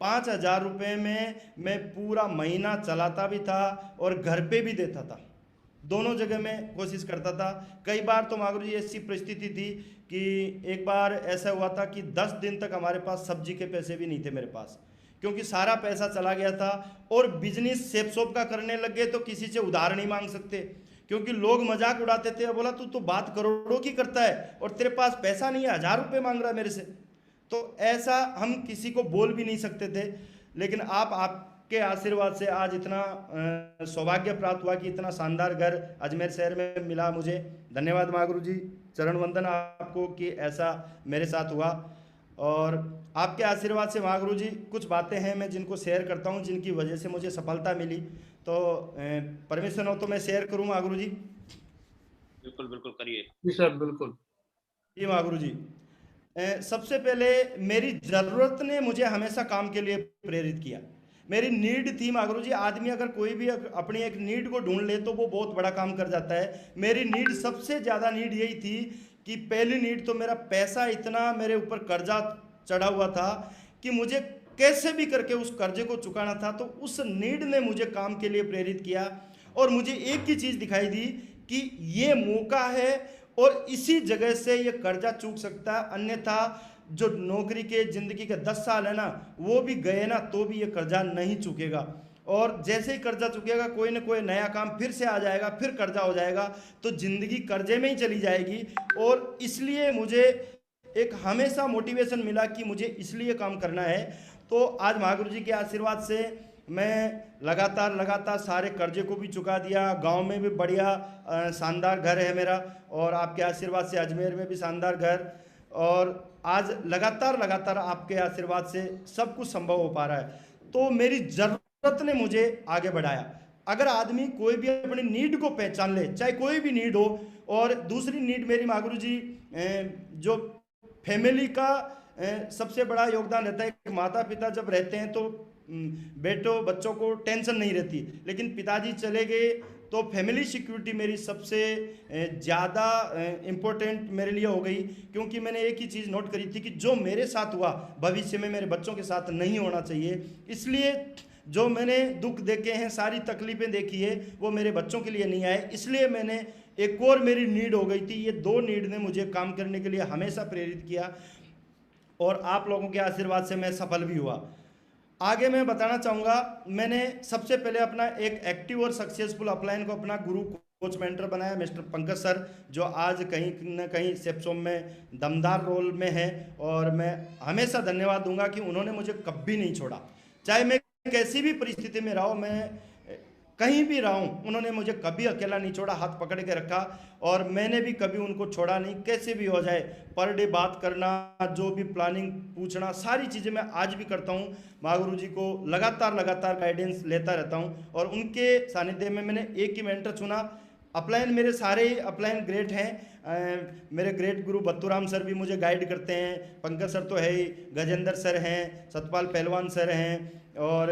5,000 रुपये में मैं पूरा महीना चलाता भी था और घर पे भी देता था, दोनों जगह मैं कोशिश करता था। कई बार तो महागुरु जी ऐसी परिस्थिति थी कि एक बार ऐसा हुआ था कि 10 दिन तक हमारे पास सब्जी के पैसे भी नहीं थे मेरे पास, क्योंकि सारा पैसा चला गया था। और बिजनेस सेप शॉप का करने लग गए तो किसी से उधार नहीं मांग सकते, क्योंकि लोग मजाक उड़ाते थे, बोला तू तो बात करोड़ों की करता है और तेरे पास पैसा नहीं है, 1,000 रुपये मांग रहा है मेरे से। तो ऐसा हम किसी को बोल भी नहीं सकते थे। लेकिन आपके आशीर्वाद से आज इतना सौभाग्य प्राप्त हुआ कि इतना शानदार घर अजमेर शहर में मिला मुझे। धन्यवाद महागुरु जी, चरण वंदन आपको कि ऐसा मेरे साथ हुआ। और आपके आशीर्वाद से महागुरु जी कुछ बातें हैं मैं जिनको शेयर करता हूँ, जिनकी वजह से मुझे सफलता मिली। तो परमिशन हो तो मैं शेयर करूँ महागुरु जी? बिल्कुल बिल्कुल करिए। जी सर, बिल्कुल। जी महागुरु जी, सबसे पहले मेरी ज़रूरत ने मुझे हमेशा काम के लिए प्रेरित किया। मेरी नीड थी महागुरु जी, आदमी अगर कोई भी अपनी एक नीड को ढूंढ ले तो वो बहुत बड़ा काम कर जाता है। मेरी नीड, सबसे ज़्यादा नीड यही थी कि पहली नीड तो मेरा पैसा, इतना मेरे ऊपर कर्जा चढ़ा हुआ था कि मुझे कैसे भी करके उस कर्जे को चुकाना था। तो उस नीड ने मुझे काम के लिए प्रेरित किया और मुझे एक ही चीज़ दिखाई दी कि ये मौका है और इसी जगह से ये कर्जा चूक सकता है, अन्यथा जो नौकरी के ज़िंदगी के 10 साल है ना, वो भी गए ना तो भी ये कर्जा नहीं चुकेगा। और जैसे ही कर्जा चुकेगा कोई ना कोई नया काम फिर से आ जाएगा, फिर कर्जा हो जाएगा, तो ज़िंदगी कर्जे में ही चली जाएगी। और इसलिए मुझे एक हमेशा मोटिवेशन मिला कि मुझे इसलिए काम करना है। तो आज महागुरु जी के आशीर्वाद से मैं लगातार सारे कर्जे को भी चुका दिया। गांव में भी बढ़िया शानदार घर है मेरा, और आपके आशीर्वाद से अजमेर में भी शानदार घर, और आज लगातार आपके आशीर्वाद से सब कुछ संभव हो पा रहा है। तो मेरी ज़रूरत ने मुझे आगे बढ़ाया। अगर आदमी कोई भी अपनी नीड को पहचान ले, चाहे कोई भी नीड हो। और दूसरी नीड मेरी महागुरु जी, जो फैमिली का सबसे बड़ा योगदान रहता है। एक माता पिता जब रहते हैं तो बेटों बच्चों को टेंशन नहीं रहती, लेकिन पिताजी चले गए तो फैमिली सिक्योरिटी मेरी सबसे ज़्यादा इम्पोर्टेंट मेरे लिए हो गई। क्योंकि मैंने एक ही चीज़ नोट करी थी कि जो मेरे साथ हुआ भविष्य में मेरे बच्चों के साथ नहीं होना चाहिए। इसलिए जो मैंने दुख देखे हैं, सारी तकलीफ़ें देखी है, वो मेरे बच्चों के लिए नहीं आए। इसलिए मैंने एक और मेरी नीड हो गई थी। ये दो नीड ने मुझे काम करने के लिए हमेशा प्रेरित किया, और आप लोगों के आशीर्वाद से मैं सफल भी हुआ। आगे मैं बताना चाहूँगा, मैंने सबसे पहले अपना एक एक्टिव और सक्सेसफुल अपलाइन को अपना गुरु कोच मेंटर बनाया, मिस्टर पंकज सर, जो आज कहीं न कहीं सेप्सोम में दमदार रोल में है। और मैं हमेशा धन्यवाद दूंगा कि उन्होंने मुझे कभी नहीं छोड़ा, चाहे मैं कैसी भी परिस्थिति में रहा हूँ, मैं कहीं भी रहा हूँ, उन्होंने मुझे कभी अकेला नहीं छोड़ा, हाथ पकड़ के रखा। और मैंने भी कभी उनको छोड़ा नहीं, कैसे भी हो जाए। पर डे बात करना, जो भी प्लानिंग पूछना, सारी चीज़ें मैं आज भी करता हूँ। महागुरु जी को लगातार गाइडेंस लेता रहता हूँ। और उनके सानिध्य में मैंने एक ही मेंटर चुना। अपलाइन मेरे सारे ही अपलाइन ग्रेट हैं। मेरे ग्रेट गुरु बत्तूराम सर भी मुझे गाइड करते हैं, पंकज सर तो है ही, गजेंद्र सर हैं, सतपाल पहलवान सर हैं, और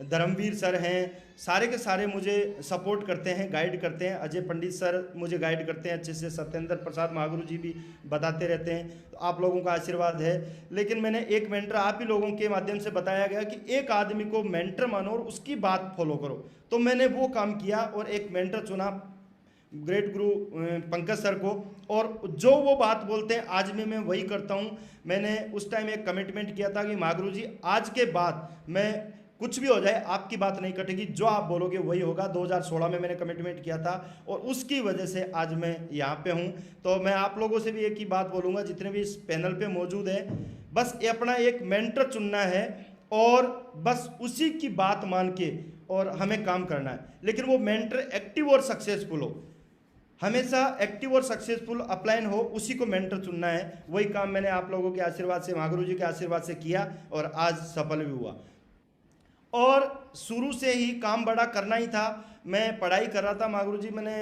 धर्मवीर सर हैं। सारे के सारे मुझे सपोर्ट करते हैं, गाइड करते हैं। अजय पंडित सर मुझे गाइड करते हैं अच्छे से। सत्येंद्र प्रसाद महागुरु जी भी बताते रहते हैं। तो आप लोगों का आशीर्वाद है। लेकिन मैंने एक मेंटर आप ही लोगों के माध्यम से बताया गया कि एक आदमी को मेंटर मानो और उसकी बात फॉलो करो। तो मैंने वो काम किया और एक मेंटर चुना, ग्रेट गुरु पंकज सर को। और जो वो बात बोलते हैं आज भी मैं वही करता हूँ। मैंने उस टाइम एक कमिटमेंट किया था कि महागुरु जी आज के बाद मैं कुछ भी हो जाए आपकी बात नहीं कटेगी, जो आप बोलोगे वही होगा। 2016 में मैंने कमिटमेंट किया था और उसकी वजह से आज मैं यहाँ पे हूँ। तो मैं आप लोगों से भी एक ही बात बोलूँगा, जितने भी इस पैनल पे मौजूद है, बस ये अपना एक मेंटर चुनना है और बस उसी की बात मान के और हमें काम करना है। लेकिन वो मेंटर एक्टिव और सक्सेसफुल हो, हमेशा एक्टिव और सक्सेसफुल अपलाइन हो, उसी को मेंटर चुनना है। वही काम मैंने आप लोगों के आशीर्वाद से, महागुरु जी के आशीर्वाद से किया और आज सफल भी हुआ। और शुरू से ही काम बड़ा करना ही था। मैं पढ़ाई कर रहा था महागुरु जी, मैंने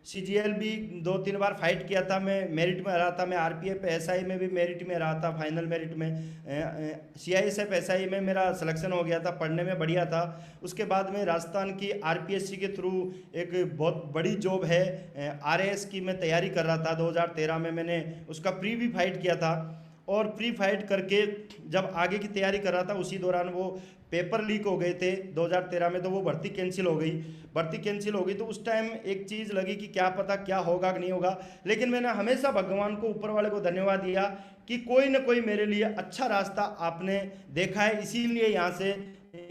CGL भी 2-3 बार फाइट किया था, मैं मेरिट में रहा था। मैं RPF SI में भी मेरिट में रहा था, फाइनल मेरिट में। CISF SI में मेरा सिलेक्शन हो गया था, पढ़ने में बढ़िया था। उसके बाद में राजस्थान की RPSC के थ्रू एक बहुत बड़ी जॉब है RAS की मैं तैयारी कर रहा था। 2013 में मैंने उसका प्री भी फाइट किया था। और प्री फाइट करके जब आगे की तैयारी कर रहा था, उसी दौरान वो पेपर लीक हो गए थे 2013 में, तो वो भर्ती कैंसिल हो गई। तो उस टाइम एक चीज़ लगी कि क्या पता क्या होगा कि नहीं होगा। लेकिन मैंने हमेशा भगवान को, ऊपर वाले को धन्यवाद दिया कि कोई ना कोई मेरे लिए अच्छा रास्ता आपने देखा है, इसीलिए यहाँ से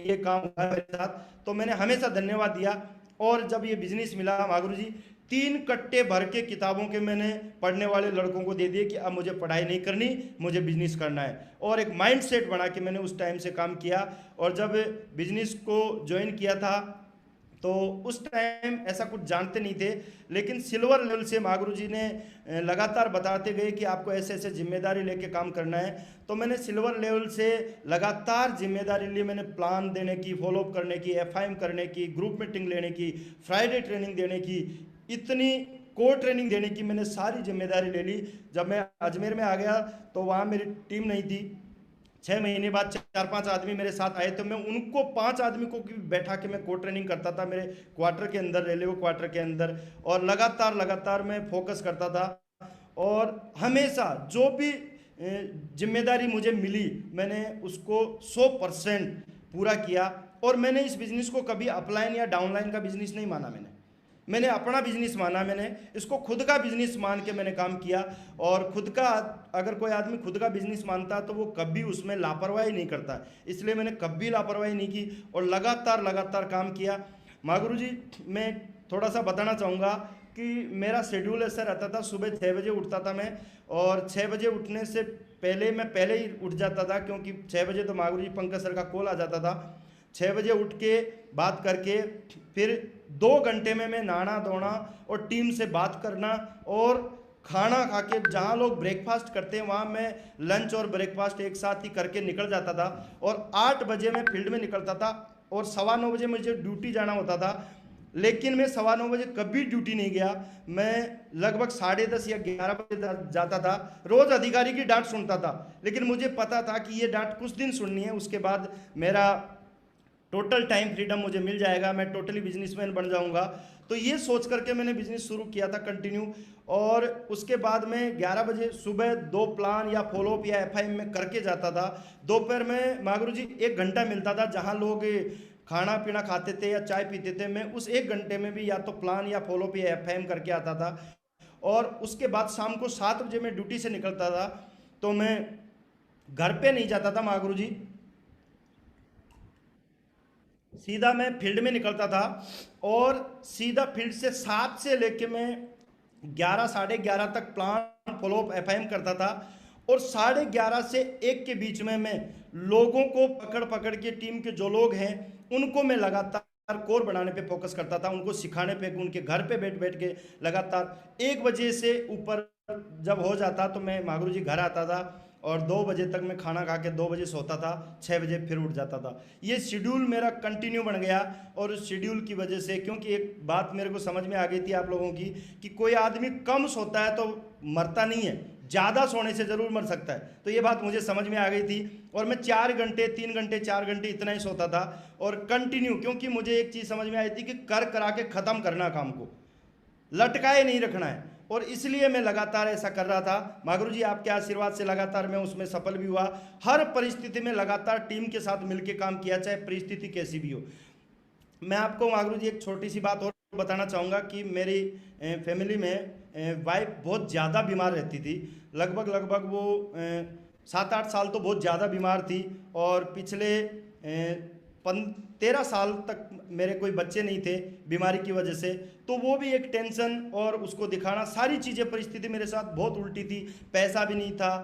ये काम हुआ मेरे साथ। तो मैंने हमेशा धन्यवाद दिया। और जब ये बिजनेस मिला महागुरु जी, 3 कट्टे भर के किताबों के मैंने पढ़ने वाले लड़कों को दे दिए कि अब मुझे पढ़ाई नहीं करनी, मुझे बिजनेस करना है। और एक माइंड सेट बना के मैंने उस टाइम से काम किया। और जब बिजनेस को ज्वाइन किया था तो उस टाइम ऐसा कुछ जानते नहीं थे, लेकिन सिल्वर लेवल से महागुरु जी ने लगातार बताते गए कि आपको ऐसे ऐसे जिम्मेदारी लेके काम करना है। तो मैंने सिल्वर लेवल से लगातार जिम्मेदारी ली। मैंने प्लान देने की, फॉलोअप करने की, एफआईएम करने की, ग्रुप मीटिंग लेने की, फ्राइडे ट्रेनिंग देने की, इतनी कोर ट्रेनिंग देने की मैंने सारी जिम्मेदारी ले ली। जब मैं अजमेर में आ गया तो वहाँ मेरी टीम नहीं थी। 6 महीने बाद 4-5 आदमी मेरे साथ आए, तो मैं उनको 5 आदमी को बैठा के मैं कोर ट्रेनिंग करता था मेरे क्वार्टर के अंदर, रेलवे क्वार्टर के अंदर, और लगातार मैं फोकस करता था। और हमेशा जो भी जिम्मेदारी मुझे मिली मैंने उसको 100% पूरा किया। और मैंने इस बिजनेस को कभी अपलाइन या डाउनलाइन का बिजनेस नहीं माना, मैंने अपना बिजनेस माना। मैंने इसको खुद का बिजनेस मान के मैंने काम किया। और खुद का, अगर कोई आदमी खुद का बिजनेस मानता तो वो कभी उसमें लापरवाही नहीं करता, इसलिए मैंने कभी लापरवाही नहीं की और लगातार काम किया। महागुरु जी, मैं थोड़ा सा बताना चाहूँगा कि मेरा शेड्यूल ऐसा रहता था, सुबह 6 बजे उठता था मैं, और 6 बजे उठने से पहले मैं पहले ही उठ जाता था, क्योंकि 6 बजे तो महागुरु जी पंकज सर का कॉल आ जाता था। 6 बजे उठ के बात करके फिर 2 घंटे में मैं नहाना धोना और टीम से बात करना और खाना खा के, जहाँ लोग ब्रेकफास्ट करते हैं वहाँ मैं लंच और ब्रेकफास्ट एक साथ ही करके निकल जाता था। और 8 बजे मैं फील्ड में निकलता था और 9:15 बजे मुझे ड्यूटी जाना होता था। लेकिन मैं 9:15 बजे कभी ड्यूटी नहीं गया, मैं लगभग 10:30 या 11 बजे जाता था। रोज़ अधिकारी की डांट सुनता था, लेकिन मुझे पता था कि ये डांट कुछ दिन सुननी है, उसके बाद मेरा टोटल टाइम फ्रीडम मुझे मिल जाएगा, मैं टोटली बिजनेसमैन बन जाऊंगा। तो ये सोच करके मैंने बिजनेस शुरू किया था कंटिन्यू। और उसके बाद में 11 बजे सुबह 2 प्लान या फॉलोअप या एफआईएम में करके जाता था। दोपहर में महागुरु जी 1 घंटा मिलता था, जहां लोग खाना पीना खाते थे या चाय पीते थे, मैं उस 1 घंटे में भी या तो प्लान या फॉलोअप या एफआईएम करके आता था। और उसके बाद शाम को 7 बजे मैं ड्यूटी से निकलता था, तो मैं घर पे नहीं जाता था महागुरु जी, सीधा मैं फील्ड में निकलता था। और सीधा फील्ड से 7 से लेके मैं 11 11:30 तक प्लान फॉलोअप एफआईएम करता था। और 11:30 से 1 के बीच में मैं लोगों को पकड़ के, टीम के जो लोग हैं उनको मैं लगातार कोर बनाने पे फोकस करता था, उनको सिखाने पे, उनके घर पे बैठ के लगातार 1 बजे से ऊपर जब हो जाता तो मैं महागुरु जी घर आता था और 2 बजे तक मैं खाना खा के 2 बजे सोता था, 6 बजे फिर उठ जाता था। ये शेड्यूल मेरा कंटिन्यू बन गया। और उस शेड्यूल की वजह से, क्योंकि एक बात मेरे को समझ में आ गई थी आप लोगों की, कि कोई आदमी कम सोता है तो मरता नहीं है, ज़्यादा सोने से ज़रूर मर सकता है। तो ये बात मुझे समझ में आ गई थी। और मैं 4 घंटे 3 घंटे 4 घंटे इतना ही सोता था और कंटिन्यू, क्योंकि मुझे एक चीज़ समझ में आई थी कि करा के ख़त्म करना, काम को लटकाए नहीं रखना है। और इसलिए मैं लगातार ऐसा कर रहा था। महागुरु जी आपके आशीर्वाद से लगातार मैं उसमें सफल भी हुआ। हर परिस्थिति में लगातार टीम के साथ मिलकर काम किया, चाहे परिस्थिति कैसी भी हो। मैं आपको महागुरु जी एक छोटी सी बात और बताना चाहूँगा कि मेरी फैमिली में वाइफ बहुत ज़्यादा बीमार रहती थी। लगभग वो 7-8 साल तो बहुत ज़्यादा बीमार थी। और पिछले 13 साल तक मेरे कोई बच्चे नहीं थे बीमारी की वजह से। तो वो भी एक टेंशन और उसको दिखाना, सारी चीज़ें, परिस्थिति मेरे साथ बहुत उल्टी थी। पैसा भी नहीं था,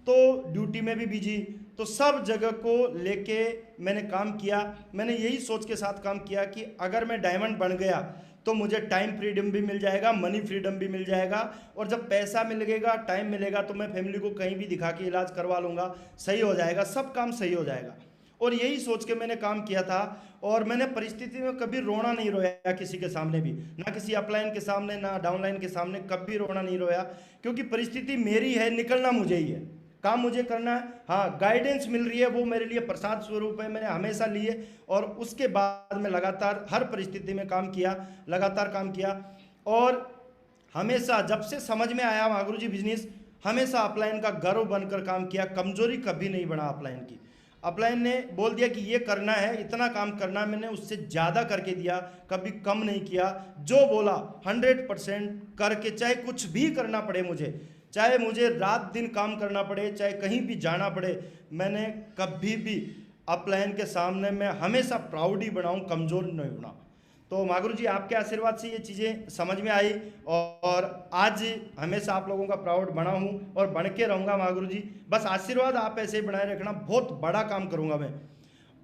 तो ड्यूटी में भी बिजी, तो सब जगह को लेके मैंने काम किया। मैंने यही सोच के साथ काम किया कि अगर मैं डायमंड बन गया तो मुझे टाइम फ्रीडम भी मिल जाएगा, मनी फ्रीडम भी मिल जाएगा। और जब पैसा मिलेगा, टाइम मिलेगा, तो मैं फैमिली को कहीं भी दिखा के इलाज करवा लूँगा, सही हो जाएगा, सब काम सही हो जाएगा। और यही सोच के मैंने काम किया था। और मैंने परिस्थिति में कभी रोना नहीं रोया किसी के सामने भी, ना किसी अपलाइन के सामने, ना डाउनलाइन के सामने, कभी रोना नहीं रोया। क्योंकि परिस्थिति मेरी है, निकलना मुझे ही है, काम मुझे करना है। हाँ, गाइडेंस मिल रही है, वो मेरे लिए प्रसाद स्वरूप है, मैंने हमेशा लिए। और उसके बाद में लगातार हर परिस्थिति में काम किया, लगातार काम किया। और हमेशा जब से समझ में आया महागुरु जी बिजनेस, हमेशा अपलाइन का गर्व बनकर काम किया, कमजोरी कभी नहीं बना अपलाइन की। अपलाइन ने बोल दिया कि ये करना है, इतना काम करना है, मैंने उससे ज़्यादा करके दिया, कभी कम नहीं किया। जो बोला 100% करके, चाहे कुछ भी करना पड़े मुझे, चाहे मुझे रात दिन काम करना पड़े, चाहे कहीं भी जाना पड़े, मैंने कभी भी अपलाइन के सामने मैं हमेशा प्राउड ही बनाऊँ, कमज़ोर नहीं बना। तो महागुरु जी आपके आशीर्वाद से ये चीज़ें समझ में आई और आज हमेशा आप लोगों का प्राउड बना हूँ और बन के रहूँगा महागुरु जी। बस आशीर्वाद आप ऐसे ही बनाए रखना, बहुत बड़ा काम करूँगा मैं।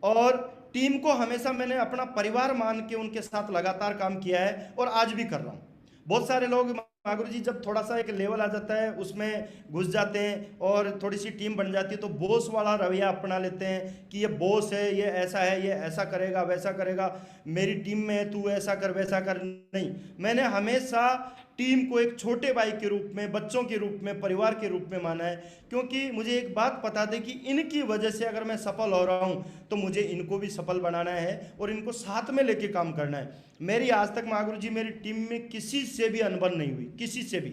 और टीम को हमेशा मैंने अपना परिवार मान के उनके साथ लगातार काम किया है और आज भी कर रहा हूँ। बहुत सारे लोग मागुरु जी जब थोड़ा सा एक लेवल आ जाता है उसमें घुस जाते हैं और थोड़ी सी टीम बन जाती है तो बॉस वाला रवैया अपना लेते हैं कि ये बॉस है, ये ऐसा है, ये ऐसा करेगा वैसा करेगा, मेरी टीम में है, तू ऐसा कर वैसा कर। नहीं, मैंने हमेशा टीम को एक छोटे भाई के रूप में, बच्चों के रूप में, परिवार के रूप में माना है, क्योंकि मुझे एक बात पता थी कि इनकी वजह से अगर मैं सफल हो रहा हूं तो मुझे इनको भी सफल बनाना है और इनको साथ में लेके काम करना है। मेरी आज तक मागुरु जी मेरी टीम में किसी से भी अनबन नहीं हुई, किसी से भी।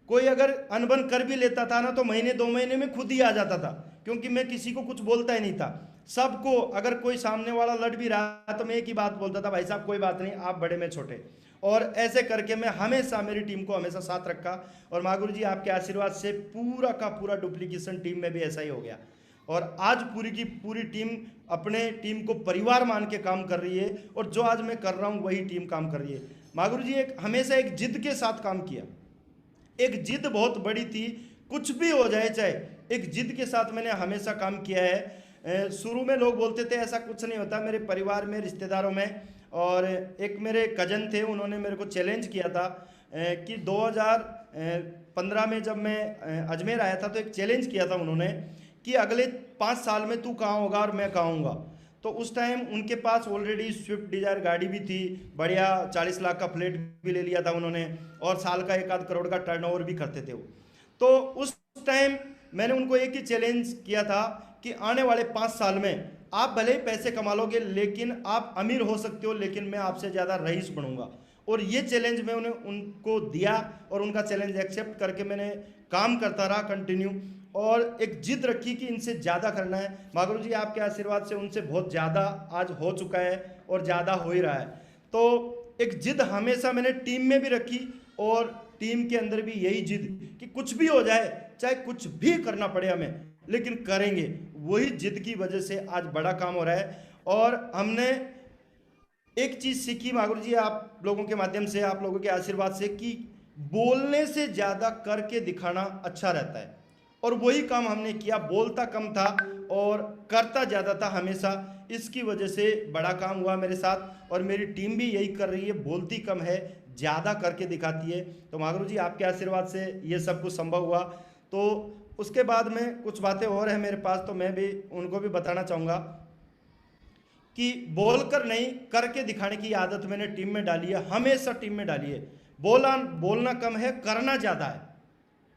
कोई अगर अनबन कर भी लेता था ना तो महीने 2 महीने में खुद ही आ जाता था, क्योंकि मैं किसी को कुछ बोलता ही नहीं था। सबको, अगर कोई सामने वाला लड़ भी रहा तो मैं एक ही बात बोलता था, भाई साहब कोई बात नहीं, आप बड़े में छोटे। और ऐसे करके मैं हमेशा मेरी टीम को हमेशा साथ रखा और मागुरु जी आपके आशीर्वाद से पूरा का पूरा डुप्लीकेशन टीम में भी ऐसा ही हो गया और आज पूरी की पूरी टीम अपने टीम को परिवार मान के काम कर रही है और जो आज मैं कर रहा हूँ वही टीम काम कर रही है। मागुरु जी हमेशा एक जिद के साथ काम किया, एक जिद बहुत बड़ी थी, कुछ भी हो जाए चाहे, एक जिद के साथ मैंने हमेशा काम किया है। शुरू में लोग बोलते थे ऐसा कुछ नहीं होता, मेरे परिवार में, रिश्तेदारों में, और एक मेरे कजन थे, उन्होंने मेरे को चैलेंज किया था कि 2015 में जब मैं अजमेर आया था तो एक चैलेंज किया था उन्होंने कि अगले 5 साल में तू कहाँ होगा और मैं कहाँ होऊंगा। तो उस टाइम उनके पास ऑलरेडी स्विफ्ट डिजायर गाड़ी भी थी, बढ़िया 40 लाख का फ्लैट भी ले लिया था उन्होंने और साल का 1 आध करोड़ का टर्नओवर भी करते थे वो। तो उस टाइम मैंने उनको एक ही चैलेंज किया था कि आने वाले 5 साल में आप भले ही पैसे कमा लोगे लेकिन आप अमीर हो सकते हो, लेकिन मैं आपसे ज़्यादा रईस बनूंगा। और ये चैलेंज मैं उनको दिया और उनका चैलेंज एक्सेप्ट करके मैंने काम करता रहा कंटिन्यू और एक जिद रखी कि इनसे ज़्यादा करना है। मागुरु जी आपके आशीर्वाद से उनसे बहुत ज़्यादा आज हो चुका है और ज़्यादा हो ही रहा है। तो एक जिद हमेशा मैंने टीम में भी रखी और टीम के अंदर भी यही जिद कि कुछ भी हो जाए, चाहे कुछ भी करना पड़े हमें, लेकिन करेंगे। वही जिद की वजह से आज बड़ा काम हो रहा है। और हमने एक चीज़ सीखी मागुरु जी आप लोगों के माध्यम से, आप लोगों के आशीर्वाद से, कि बोलने से ज़्यादा करके दिखाना अच्छा रहता है और वही काम हमने किया। बोलता कम था और करता ज़्यादा था हमेशा, इसकी वजह से बड़ा काम हुआ मेरे साथ और मेरी टीम भी यही कर रही है, बोलती कम है, ज़्यादा करके दिखाती है। तो मागुरु जी आपके आशीर्वाद से ये सब कुछ संभव हुआ। तो उसके बाद में कुछ बातें और हैं मेरे पास, तो मैं भी उनको भी बताना चाहूँगा कि बोलकर नहीं, करके दिखाने की आदत मैंने टीम में डाली है, हमेशा टीम में डाली है। बोलना कम है, करना ज़्यादा है।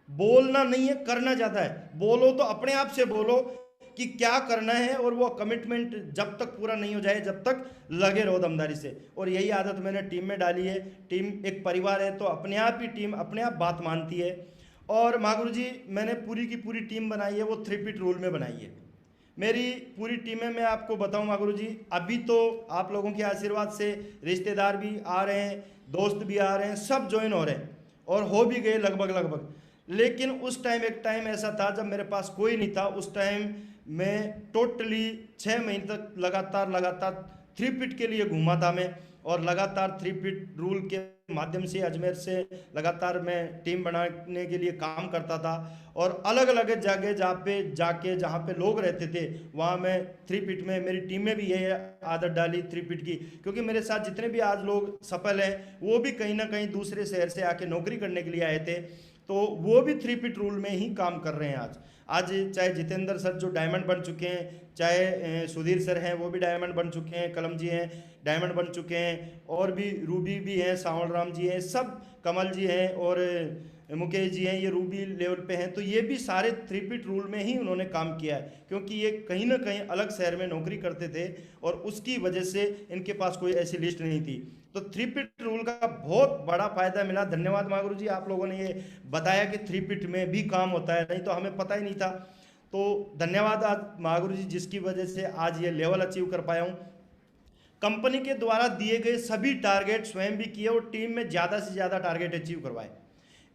बोलना नहीं है, करना ज़्यादा है। बोलो तो अपने आप से बोलो कि क्या करना है और वो कमिटमेंट जब तक पूरा नहीं हो जाए जब तक लगे रहो दमदारी से। और यही आदत मैंने टीम में डाली है। टीम एक परिवार है तो अपने आप ही टीम अपने आप बात मानती है। और मागुरु जी मैंने पूरी की पूरी टीम बनाई है, वो 3 पीट रूल में बनाई है। मेरी पूरी टीम में मैं आपको बताऊं मागुरु जी, अभी तो आप लोगों के आशीर्वाद से रिश्तेदार भी आ रहे हैं, दोस्त भी आ रहे हैं, सब ज्वाइन हो रहे हैं और हो भी गए लगभग। लेकिन उस टाइम एक टाइम ऐसा था जब मेरे पास कोई नहीं था। उस टाइम मैं टोटली 6 महीने तक लगातार 3 पीट के लिए घूमा था मैं और लगातार 3 पीट रूल के माध्यम से अजमेर से लगातार मैं टीम बनाने के लिए काम करता था और अलग अलग जगह जहाँ पे लोग रहते थे वहाँ मैं 3 पीट में, मेरी टीम में भी यही आदत डाली 3 पीट की, क्योंकि मेरे साथ जितने भी आज लोग सफल हैं वो भी कहीं ना कहीं दूसरे शहर से आके नौकरी करने के लिए आए थे, तो वो भी 3 पीट रूल में ही काम कर रहे हैं आज चाहे जितेंद्र सर जो डायमंड बन चुके हैं, चाहे सुधीर सर हैं वो भी डायमंड बन चुके हैं, कलम जी हैं डायमंड बन चुके हैं, और भी रूबी भी हैं, सावल राम जी हैं, सब कमल जी हैं और मुकेश जी हैं, ये रूबी लेवल पे हैं। तो ये भी सारे 3 पीट रूल में ही उन्होंने काम किया है, क्योंकि ये कहीं ना कहीं अलग शहर में नौकरी करते थे और उसकी वजह से इनके पास कोई ऐसी लिस्ट नहीं थी। तो 3 पीट रूल का बहुत बड़ा फायदा मिला। धन्यवाद मागुरु जी, आप लोगों ने ये बताया कि 3 पीट में भी काम होता है, नहीं तो हमें पता ही नहीं था। तो धन्यवाद आज मागुरु जी, जिसकी वजह से आज ये लेवल अचीव कर पाया हूँ। कंपनी के द्वारा दिए गए सभी टारगेट स्वयं भी किए और टीम में ज़्यादा से ज़्यादा टारगेट अचीव करवाए।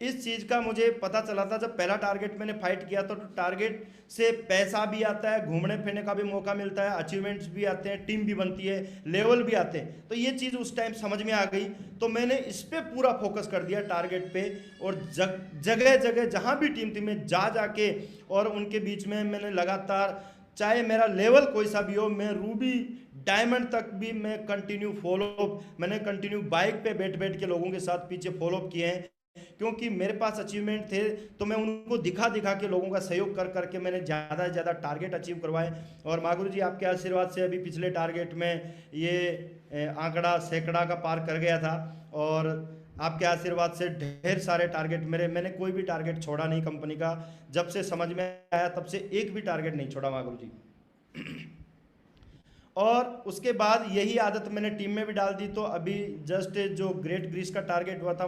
इस चीज़ का मुझे पता चला था जब पहला टारगेट मैंने फाइट किया तो टारगेट से पैसा भी आता है, घूमने फिरने का भी मौका मिलता है, अचीवमेंट्स भी आते हैं, टीम भी बनती है, लेवल भी आते हैं। तो ये चीज़ उस टाइम समझ में आ गई, तो मैंने इस पर पूरा फोकस कर दिया टारगेट पे और जगह जगह जहाँ भी टीम थी मैं जाके और उनके बीच में मैंने लगातार चाहे मेरा लेवल कोई सा भी हो, मैं रूबी डायमंड तक भी मैं कंटिन्यू फॉलोअप, मैंने कंटिन्यू बाइक पे बैठ बैठ के लोगों के साथ पीछे फॉलोअप किए हैं, क्योंकि मेरे पास अचीवमेंट थे तो मैं उनको दिखा दिखा के लोगों का सहयोग कर करके मैंने ज़्यादा से ज़्यादा टारगेट अचीव करवाए। और महागुरु जी आपके आशीर्वाद से अभी पिछले टारगेट में ये आंकड़ा सैकड़ा का पार कर गया था, और आपके आशीर्वाद से ढेर सारे टारगेट मैंने कोई भी टारगेट छोड़ा नहीं कंपनी का। जब से समझ में आया तब से एक भी टारगेट नहीं छोड़ा महागुरु जी। और उसके बाद यही आदत मैंने टीम में भी डाल दी। तो अभी जस्ट जो ग्रेट ग्रीस का टारगेट हुआ था,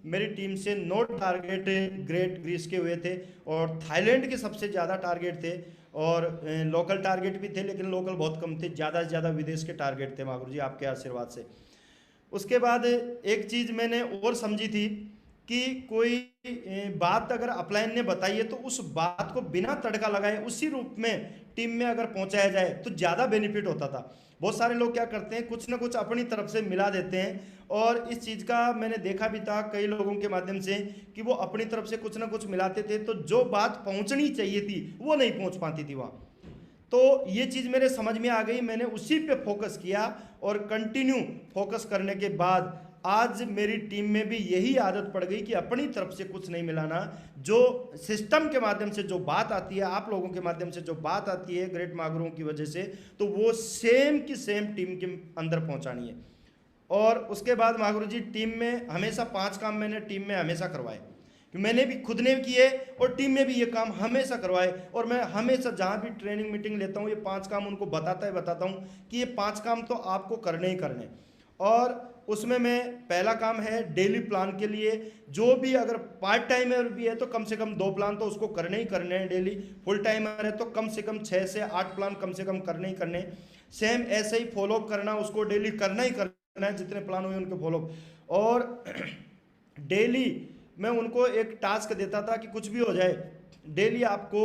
मेरी टीम से 9 टारगेट ग्रेट ग्रीस के हुए थे, और थाईलैंड के सबसे ज़्यादा टारगेट थे, और लोकल टारगेट भी थे, लेकिन लोकल बहुत कम थे, ज़्यादा से ज़्यादा विदेश के टारगेट थे महागुरु जी आपके आशीर्वाद से। उसके बाद एक चीज़ मैंने और समझी थी कि कोई बात अगर अपलाइन ने बताई है तो उस बात को बिना तड़का लगाए उसी रूप में टीम में अगर पहुंचाया जाए तो ज़्यादा बेनिफिट होता था। बहुत सारे लोग क्या करते हैं, कुछ ना कुछ अपनी तरफ से मिला देते हैं, और इस चीज़ का मैंने देखा भी था कई लोगों के माध्यम से कि वो अपनी तरफ से कुछ ना कुछ मिलाते थे, तो जो बात पहुंचनी चाहिए थी वो नहीं पहुंच पाती थी वहाँ। तो ये चीज़ मेरे समझ में आ गई, मैंने उसी पे फोकस किया, और कंटिन्यू फोकस करने के बाद आज मेरी टीम में भी यही आदत पड़ गई कि अपनी तरफ से कुछ नहीं मिलाना। जो सिस्टम के माध्यम से जो बात आती है, आप लोगों के माध्यम से जो बात आती है ग्रेट महागुरुओं की वजह से, तो वो सेम की सेम टीम के अंदर पहुंचानी है। और उसके बाद महागुरु जी टीम में हमेशा 5 काम मैंने टीम में हमेशा करवाए, मैंने भी खुद ने किए और टीम में भी ये काम हमेशा करवाए। और मैं हमेशा जहाँ भी ट्रेनिंग मीटिंग लेता हूँ ये 5 काम उनको बताता हूँ कि ये 5 काम तो आपको करने ही करने। और उसमें मैं पहला काम है डेली प्लान के लिए, जो भी अगर पार्ट टाइमर भी है तो कम से कम 2 प्लान तो उसको करने ही करने हैं डेली, फुल टाइमर है तो कम से कम 6 से 8 प्लान कम से कम करने ही करने। सेम ऐसे ही फॉलोअप करना, उसको डेली करना ही करना है, जितने प्लान हुए उनके फॉलोअप। और डेली मैं उनको एक टास्क देता था कि कुछ भी हो जाए, डेली आपको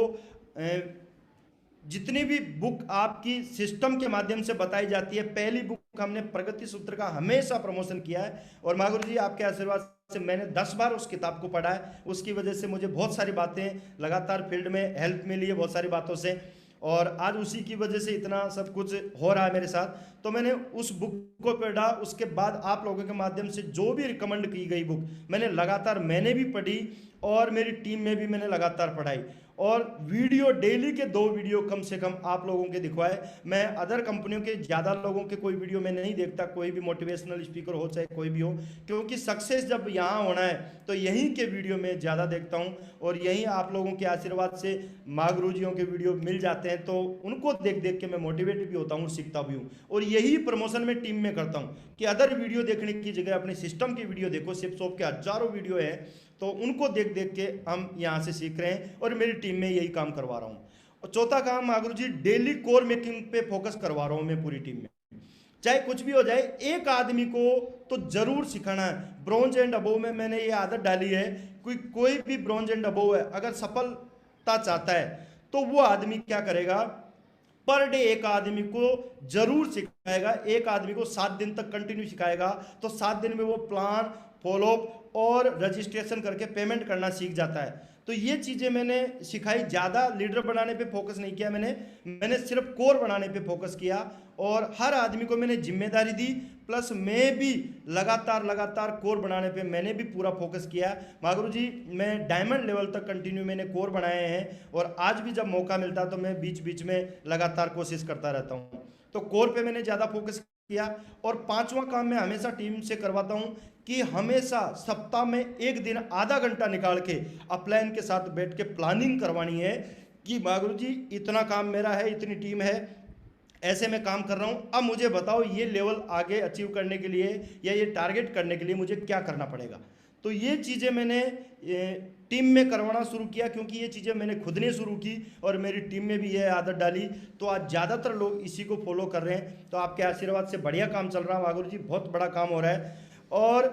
जितनी भी बुक आपकी सिस्टम के माध्यम से बताई जाती है, पहली बुक हमने प्रगति सूत्र का हमेशा प्रमोशन किया है, और महागुरु जी आपके आशीर्वाद से मैंने 10 बार उस किताब को पढ़ा है। उसकी वजह से मुझे बहुत सारी बातें लगातार फील्ड में हेल्प मिली है बहुत सारी बातों से, और आज उसी की वजह से इतना सब कुछ हो रहा है मेरे साथ। तो मैंने उस बुक को पढ़ा, उसके बाद आप लोगों के माध्यम से जो भी रिकमेंड की गई बुक मैंने लगातार मैंने भी पढ़ी, और मेरी टीम में भी मैंने लगातार पढ़ाई। और वीडियो डेली के 2 वीडियो कम से कम आप लोगों के दिखवाए। मैं अदर कंपनियों के ज़्यादा लोगों के कोई वीडियो में नहीं देखता, कोई भी मोटिवेशनल स्पीकर हो चाहे कोई भी हो, क्योंकि सक्सेस जब यहाँ होना है तो यहीं के वीडियो में ज़्यादा देखता हूँ, और यहीं आप लोगों के आशीर्वाद से माँ गुरुजियों के वीडियो मिल जाते हैं, तो उनको देख देख के मैं मोटिवेट भी होता हूँ, सीखता भी हूँ। और यही प्रमोशन में टीम में करता हूँ कि अदर वीडियो देखने की जगह अपने सिस्टम की वीडियो देखो। शिपसॉफ्ट के हजारों वीडियो है, तो उनको देख देख के हम यहाँ से सीख रहे हैं, और मेरी टीम में यही काम करवा रहा हूँ। और चौथा काम महागुरु जी डेली कोर मेकिंग पे फोकस करवा रहा हूँ मैं पूरी टीम में। चाहे कुछ भी हो जाए, एक आदमी को तो जरूर सिखाना है। ब्रॉन्ज एंड अबोव में मैंने ये आदत डाली है, कोई भी ब्रॉन्ज एंड अबोव है, अगर सफलता चाहता है तो वो आदमी क्या करेगा, पर डे एक आदमी को जरूर सिखाएगा। एक आदमी को 7 दिन तक कंटिन्यू सिखाएगा, तो 7 दिन में वो प्लान, फॉलोअप और रजिस्ट्रेशन करके पेमेंट करना सीख जाता है। तो ये चीज़ें मैंने सिखाई। ज़्यादा लीडर बनाने पे फोकस नहीं किया मैंने सिर्फ कोर बनाने पे फोकस किया, और हर आदमी को मैंने जिम्मेदारी दी, प्लस मैं भी लगातार कोर बनाने पे मैंने भी पूरा फोकस किया। महागुरु जी मैं डायमंड लेवल तक कंटिन्यू मैंने कोर बनाए हैं, और आज भी जब मौका मिलता तो मैं बीच बीच में लगातार कोशिश करता रहता हूँ। तो कोर पे मैंने ज़्यादा फोकस किया। और 5वां काम मैं हमेशा टीम से करवाता हूँ कि हमेशा सप्ताह में 1 दिन आधा घंटा निकाल के अपलाइन के साथ बैठ के प्लानिंग करवानी है कि महागुरु जी इतना काम मेरा है, इतनी टीम है, ऐसे मैं काम कर रहा हूँ, अब मुझे बताओ ये लेवल आगे अचीव करने के लिए या ये टारगेट करने के लिए मुझे क्या करना पड़ेगा। तो ये चीज़ें मैंने टीम में करवाना शुरू किया, क्योंकि ये चीज़ें मैंने खुद ने शुरू की और मेरी टीम में भी ये आदत डाली, तो आज ज़्यादातर लोग इसी को फॉलो कर रहे हैं। तो आपके आशीर्वाद से बढ़िया काम चल रहा है महागुरु जी, बहुत बड़ा काम हो रहा है। और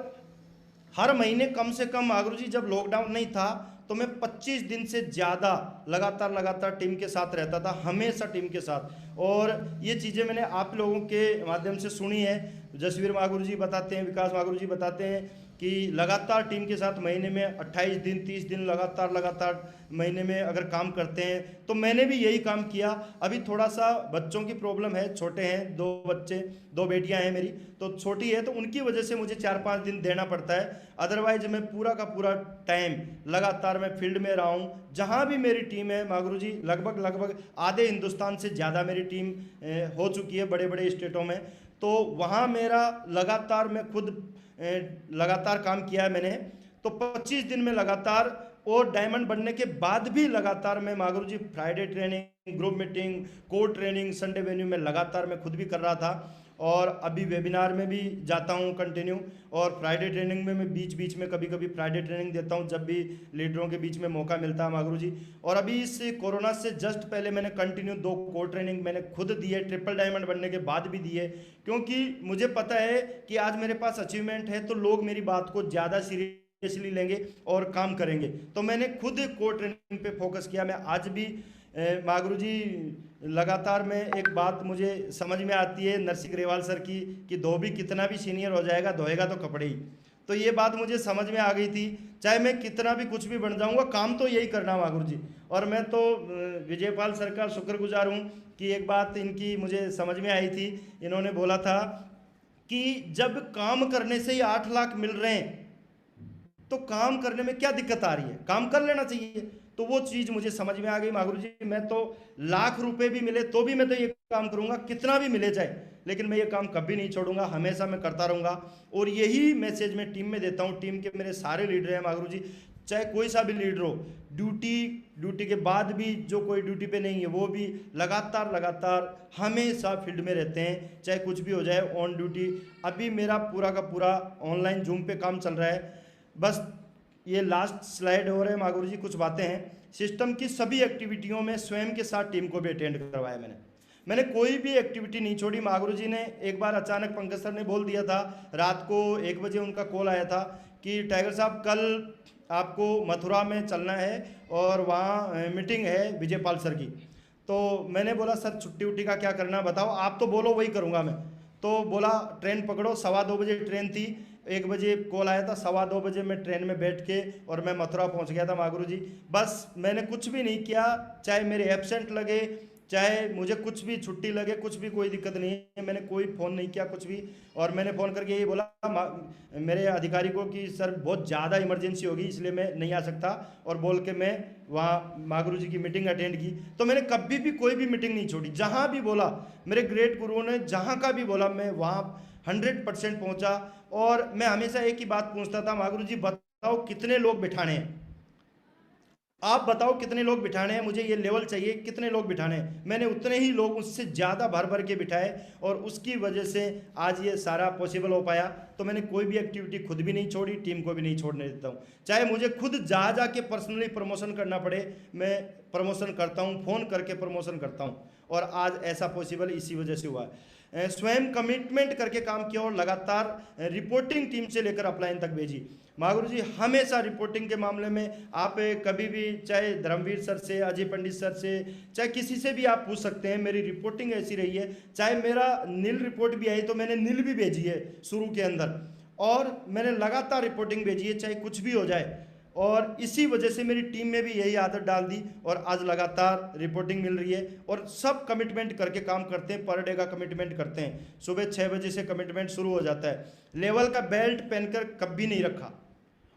हर महीने कम से कम महागुरु जी जब लॉकडाउन नहीं था तो मैं 25 दिन से ज़्यादा लगातार टीम के साथ रहता था, हमेशा टीम के साथ। और ये चीज़ें मैंने आप लोगों के माध्यम से सुनी है, जसवीर मागुर जी बताते हैं, विकास मागुर जी बताते हैं कि लगातार टीम के साथ महीने में 28 दिन 30 दिन लगातार महीने में अगर काम करते हैं, तो मैंने भी यही काम किया। अभी थोड़ा सा बच्चों की प्रॉब्लम है, छोटे हैं, 2 बच्चे, 2 बेटियां हैं मेरी, तो छोटी है, तो उनकी वजह से मुझे 4-5 दिन देना पड़ता है। अदरवाइज मैं पूरा का पूरा टाइम लगातार मैं फील्ड में रहा हूँ। जहाँ भी मेरी टीम है मागुरु जी, लगभग आधे हिंदुस्तान से ज़्यादा मेरी टीम हो चुकी है बड़े बड़े स्टेटों में, तो वहाँ मेरा लगातार मैं खुद लगातार काम किया है मैंने। तो 25 दिन में लगातार, और डायमंड बनने के बाद भी लगातार मैं Maguru ji Friday training, group meeting, core training, Sunday venue में लगातार मैं खुद भी कर रहा था। और अभी वेबिनार में भी जाता हूँ कंटिन्यू, और फ्राइडे ट्रेनिंग में मैं बीच बीच में कभी कभी फ्राइडे ट्रेनिंग देता हूँ जब भी लीडरों के बीच में मौका मिलता है मागुरु जी। और अभी इस कोरोना से जस्ट पहले मैंने कंटिन्यू 2 कोर ट्रेनिंग मैंने खुद दी है, ट्रिपल डायमंड बनने के बाद भी दी है, क्योंकि मुझे पता है कि आज मेरे पास अचीवमेंट है तो लोग मेरी बात को ज़्यादा सीरियसली लेंगे और काम करेंगे। तो मैंने खुद कोर ट्रेनिंग पे फोकस किया। मैं आज भी मागुरु जी लगातार में एक बात मुझे समझ में आती है नरसिंह ग्रेवाल सर की, कि धोबी कितना भी सीनियर हो जाएगा, धोएगा तो कपड़े ही। तो ये बात मुझे समझ में आ गई थी, चाहे मैं कितना भी कुछ भी बन जाऊंगा, काम तो यही करना मागुरु जी। और मैं तो विजयपाल सर का शुक्रगुजार हूँ कि एक बात इनकी मुझे समझ में आई थी। इन्होंने बोला था कि जब काम करने से ही 8 लाख मिल रहे हैं तो काम करने में क्या दिक्कत आ रही है, काम कर लेना चाहिए। तो वो चीज़ मुझे समझ में आ गई मागुरु जी। मैं तो लाख रुपए भी मिले तो भी मैं तो ये काम करूंगा, कितना भी मिले जाए, लेकिन मैं ये काम कभी नहीं छोड़ूंगा, हमेशा मैं करता रहूंगा। और यही मैसेज मैं टीम में देता हूँ। टीम के मेरे सारे लीडर हैं मागुरु जी, चाहे कोई सा भी लीडर हो, ड्यूटी के बाद भी जो कोई ड्यूटी पे नहीं है वो भी लगातार हमेशा फील्ड में रहते हैं, चाहे कुछ भी हो जाए, ऑन ड्यूटी। अभी मेरा पूरा का पूरा ऑनलाइन जूम पे काम चल रहा है। बस ये लास्ट स्लाइड हो रहे हैं मागुरु जी, कुछ बातें हैं। सिस्टम की सभी एक्टिविटियों में स्वयं के साथ टीम को भी अटेंड करवाया मैंने कोई भी एक्टिविटी नहीं छोड़ी। मागुरु जी ने एक बार अचानक पंकज सर ने बोल दिया था, रात को 1 बजे उनका कॉल आया था कि टाइगर साहब कल आपको मथुरा में चलना है और वहाँ मीटिंग है विजयपाल सर की। तो मैंने बोला सर छुट्टी उट्टी का क्या करना बताओ, आप तो बोलो वही करूँगा मैं। तो बोला ट्रेन पकड़ो, 2:15 बजे ट्रेन थी, 1 बजे कॉल आया था, 2:15 बजे मैं ट्रेन में बैठ के और मैं मथुरा पहुंच गया था मागुरु जी। बस मैंने कुछ भी नहीं किया, चाहे मेरे एब्सेंट लगे, चाहे मुझे कुछ भी छुट्टी लगे, कुछ भी कोई दिक्कत नहीं है, मैंने कोई फ़ोन नहीं किया कुछ भी। और मैंने फ़ोन करके यही बोला मेरे अधिकारी को कि सर बहुत ज़्यादा इमरजेंसी होगी इसलिए मैं नहीं आ सकता, और बोल के मैं वहाँ मागुरु जी की मीटिंग अटेंड की। तो मैंने कभी भी कोई भी मीटिंग नहीं छोड़ी, जहाँ भी बोला मेरे ग्रेट गुरुओं ने जहाँ का भी बोला मैं वहाँ 100% पहुँचा। और मैं हमेशा एक ही बात पूछता था, मागुरु जी बताओ कितने लोग बिठाने हैं, आप बताओ कितने लोग बिठाने हैं, मुझे ये लेवल चाहिए, कितने लोग बिठाने हैं। मैंने उतने ही लोग, उससे ज़्यादा भर के बिठाए, और उसकी वजह से आज ये सारा पॉसिबल हो पाया। तो मैंने कोई भी एक्टिविटी खुद भी नहीं छोड़ी, टीम को भी नहीं छोड़ने देता हूँ। चाहे मुझे खुद जा के पर्सनली प्रमोशन करना पड़े, मैं प्रमोशन करता हूँ, फ़ोन करके प्रमोशन करता हूँ। और आज ऐसा पॉसिबल इसी वजह से हुआ है। स्वयं कमिटमेंट करके काम किया और लगातार रिपोर्टिंग टीम से लेकर अपलाइन तक भेजी। मागुरु जी हमेशा रिपोर्टिंग के मामले में आप कभी भी, चाहे धर्मवीर सर से, अजय पंडित सर से, चाहे किसी से भी आप पूछ सकते हैं, मेरी रिपोर्टिंग ऐसी रही है। चाहे मेरा नील रिपोर्ट भी आई तो मैंने नील भी भेजी है शुरू के अंदर, और मैंने लगातार रिपोर्टिंग भेजी है चाहे कुछ भी हो जाए। और इसी वजह से मेरी टीम में भी यही आदत डाल दी, और आज लगातार रिपोर्टिंग मिल रही है। और सब कमिटमेंट करके काम करते हैं, पर डे का कमिटमेंट करते हैं। सुबह 6 बजे से कमिटमेंट शुरू हो जाता है। लेवल का बेल्ट पहनकर कभी नहीं रखा,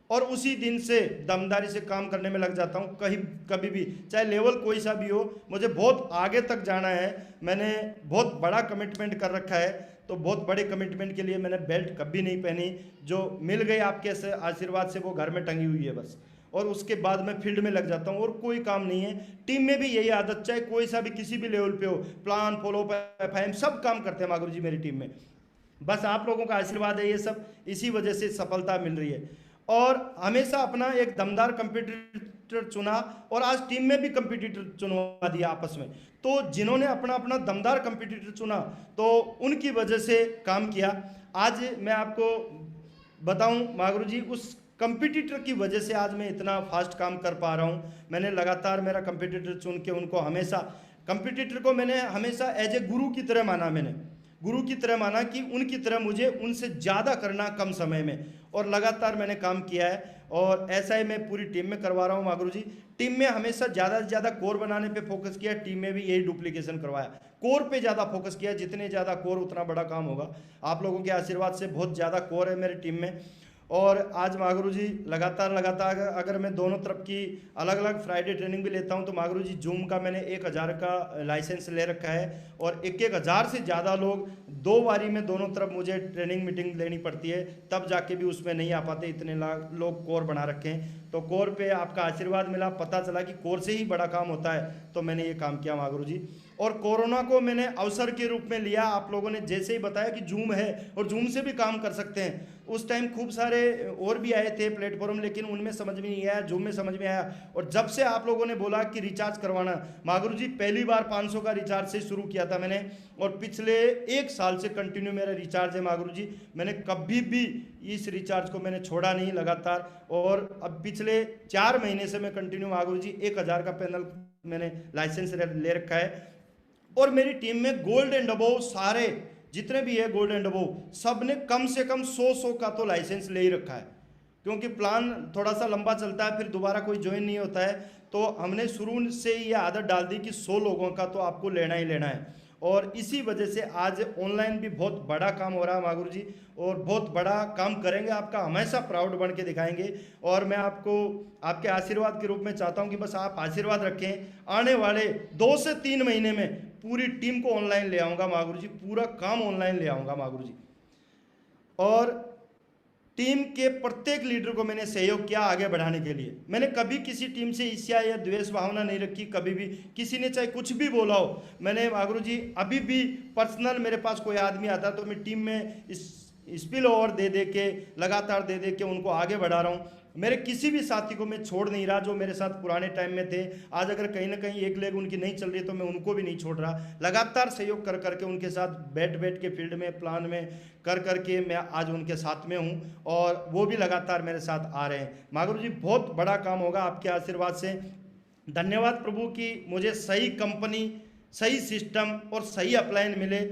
और उसी दिन से दमदारी से काम करने में लग जाता हूँ। कभी भी, चाहे लेवल कोई सा भी हो, मुझे बहुत आगे तक जाना है, मैंने बहुत बड़ा कमिटमेंट कर रखा है। तो बहुत बड़े कमिटमेंट के लिए मैंने बेल्ट कभी नहीं पहनी, जो मिल गई आपके से आशीर्वाद से वो घर में टंगी हुई है बस। और उसके बाद मैं फील्ड में लग जाता हूँ, और कोई काम नहीं है। टीम में भी यही आदत, चाहे कोई सा भी किसी भी लेवल पे हो, प्लान फॉलो FIM सब काम करते हैं मागुरु जी मेरी टीम में। बस आप लोगों का आशीर्वाद है, ये सब इसी वजह से सफलता मिल रही है। और हमेशा अपना एक दमदार कंपटीटर चुना, और आज टीम में भी कंपटीटर चुनवा दिया आपस में। तो जिन्होंने अपना अपना दमदार कंपटीटर चुना तो उनकी वजह से काम किया। आज मैं आपको बताऊं मागुरु जी, उस कंपटीटर की वजह से आज मैं इतना फास्ट काम कर पा रहा हूं। मैंने लगातार मेरा कंपटीटर चुन के उनको हमेशा, कंपटीटर को मैंने हमेशा एज ए गुरु की तरह माना। मैंने गुरु की तरह माना कि उनकी तरह मुझे उनसे ज़्यादा करना कम समय में, और लगातार मैंने काम किया है और ऐसा ही मैं पूरी टीम में करवा रहा हूँ माँ गुरु जी। टीम में हमेशा ज़्यादा से ज़्यादा कोर बनाने पे फोकस किया, टीम में भी यही डुप्लीकेशन करवाया, कोर पे ज़्यादा फोकस किया, जितने ज़्यादा कोर उतना बड़ा काम होगा। आप लोगों के आशीर्वाद से बहुत ज़्यादा कोर है मेरी टीम में। और आज मागुरु जी लगातार अगर मैं दोनों तरफ की अलग अलग फ्राइडे ट्रेनिंग भी लेता हूं तो मागुरु जी जूम का मैंने 1000 का लाइसेंस ले रखा है, और 1000 से ज़्यादा लोग 2 बारी में दोनों तरफ मुझे ट्रेनिंग मीटिंग लेनी पड़ती है, तब जाके भी उसमें नहीं आ पाते, इतने लोग कोर बना रखे हैं। तो कोर पे आपका आशीर्वाद मिला, पता चला कि कोर से ही बड़ा काम होता है, तो मैंने ये काम किया मागुरु जी। और कोरोना को मैंने अवसर के रूप में लिया। आप लोगों ने जैसे ही बताया कि जूम है और जूम से भी काम कर सकते हैं, उस टाइम खूब सारे और भी आए थे प्लेटफॉर्म, लेकिन उनमें समझ में नहीं आया, जूम में समझ में आया। और जब से आप लोगों ने बोला कि रिचार्ज करवाना, मागुरु जी पहली बार 500 का रिचार्ज से शुरू किया था मैंने, और पिछले 1 साल से कंटिन्यू मेरा रिचार्ज है मागुरु जी। मैंने कभी भी इस रिचार्ज को मैंने छोड़ा नहीं लगातार, और अब पिछले 4 महीने से मैं कंटिन्यू मागुरु जी 1000 का पैनल मैंने लाइसेंस ले रखा है। और मेरी टीम में गोल्ड एंड अबोव सारे जितने भी है गोल्ड एंड अबोव सब ने कम से कम 100 का तो लाइसेंस ले ही रखा है, क्योंकि प्लान थोड़ा सा लंबा चलता है, फिर दोबारा कोई ज्वाइन नहीं होता है, तो हमने शुरू से ही ये आदत डाल दी कि 100 लोगों का तो आपको लेना ही लेना है। और इसी वजह से आज ऑनलाइन भी बहुत बड़ा काम हो रहा है मागुरु जी, और बहुत बड़ा काम करेंगे, आपका हमेशा प्राउड बन के दिखाएंगे। और मैं आपको आपके आशीर्वाद के रूप में चाहता हूं कि बस आप आशीर्वाद रखें, आने वाले 2 से 3 महीने में पूरी टीम को ऑनलाइन ले आऊँगा मागुरु जी, पूरा काम ऑनलाइन ले आऊँगा मागुरु जी। और टीम के प्रत्येक लीडर को मैंने सहयोग किया आगे बढ़ाने के लिए। मैंने कभी किसी टीम से ईर्ष्या या द्वेष भावना नहीं रखी, कभी भी किसी ने चाहे कुछ भी बोला हो। मैंने मागुरु जी अभी भी पर्सनल मेरे पास कोई आदमी आता तो मैं टीम में स्पिल ओवर दे के लगातार दे के उनको आगे बढ़ा रहा हूँ। मेरे किसी भी साथी को मैं छोड़ नहीं रहा जो मेरे साथ पुराने टाइम में थे। आज अगर कहीं ना कहीं एक लेग उनकी नहीं चल रही तो मैं उनको भी नहीं छोड़ रहा, लगातार सहयोग कर करके उनके साथ बैठ के फील्ड में प्लान में कर करके मैं आज उनके साथ में हूँ, और वो भी लगातार मेरे साथ आ रहे हैं। मागुरु जी बहुत बड़ा काम होगा आपके आशीर्वाद से। धन्यवाद प्रभु कि मुझे सही कंपनी, सही सिस्टम और सही अपलाइन मिले।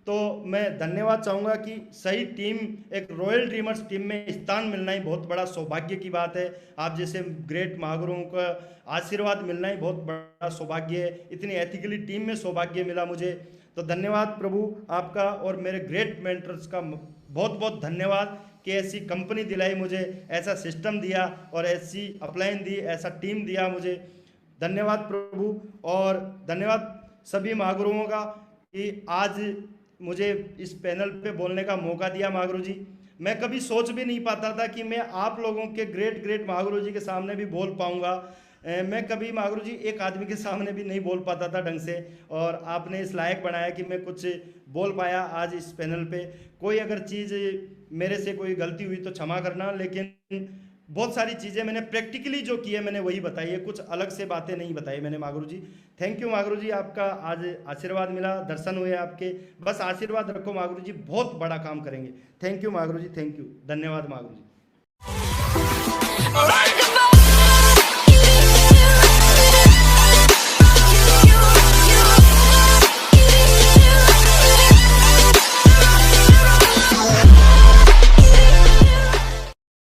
तो मैं धन्यवाद चाहूँगा कि सही टीम, एक रॉयल ड्रीमर्स टीम में स्थान मिलना ही बहुत बड़ा सौभाग्य की बात है। आप जैसे ग्रेट मागुरुओं का आशीर्वाद मिलना ही बहुत बड़ा सौभाग्य है। इतनी एथिकली टीम में सौभाग्य मिला मुझे, तो धन्यवाद प्रभु आपका। और मेरे ग्रेट मेंटर्स का बहुत बहुत धन्यवाद कि ऐसी कंपनी दिलाई मुझे, ऐसा सिस्टम दिया और ऐसी अपलाइन दी, ऐसा टीम दिया मुझे। धन्यवाद प्रभु, और धन्यवाद सभी मागुरुओं का कि आज मुझे इस पैनल पे बोलने का मौका दिया मागुरु जी। मैं कभी सोच भी नहीं पाता था कि मैं आप लोगों के ग्रेट मागुरु जी के सामने भी बोल पाऊंगा। मैं कभी मागुरु जी एक आदमी के सामने भी नहीं बोल पाता था ढंग से, और आपने इस लायक बनाया कि मैं कुछ बोल पाया आज इस पैनल पे। कोई अगर चीज़ मेरे से कोई गलती हुई तो क्षमा करना, लेकिन बहुत सारी चीज़ें मैंने प्रैक्टिकली जो की है मैंने वही बताई है, कुछ अलग से बातें नहीं बताई मैंने मागुरु जी। थैंक यू मागुरु जी, आपका आज आशीर्वाद मिला, दर्शन हुए आपके, बस आशीर्वाद रखो मागुरु जी, बहुत बड़ा काम करेंगे। Thank you Maguru ji, thank you, धन्यवाद मागुरु जी।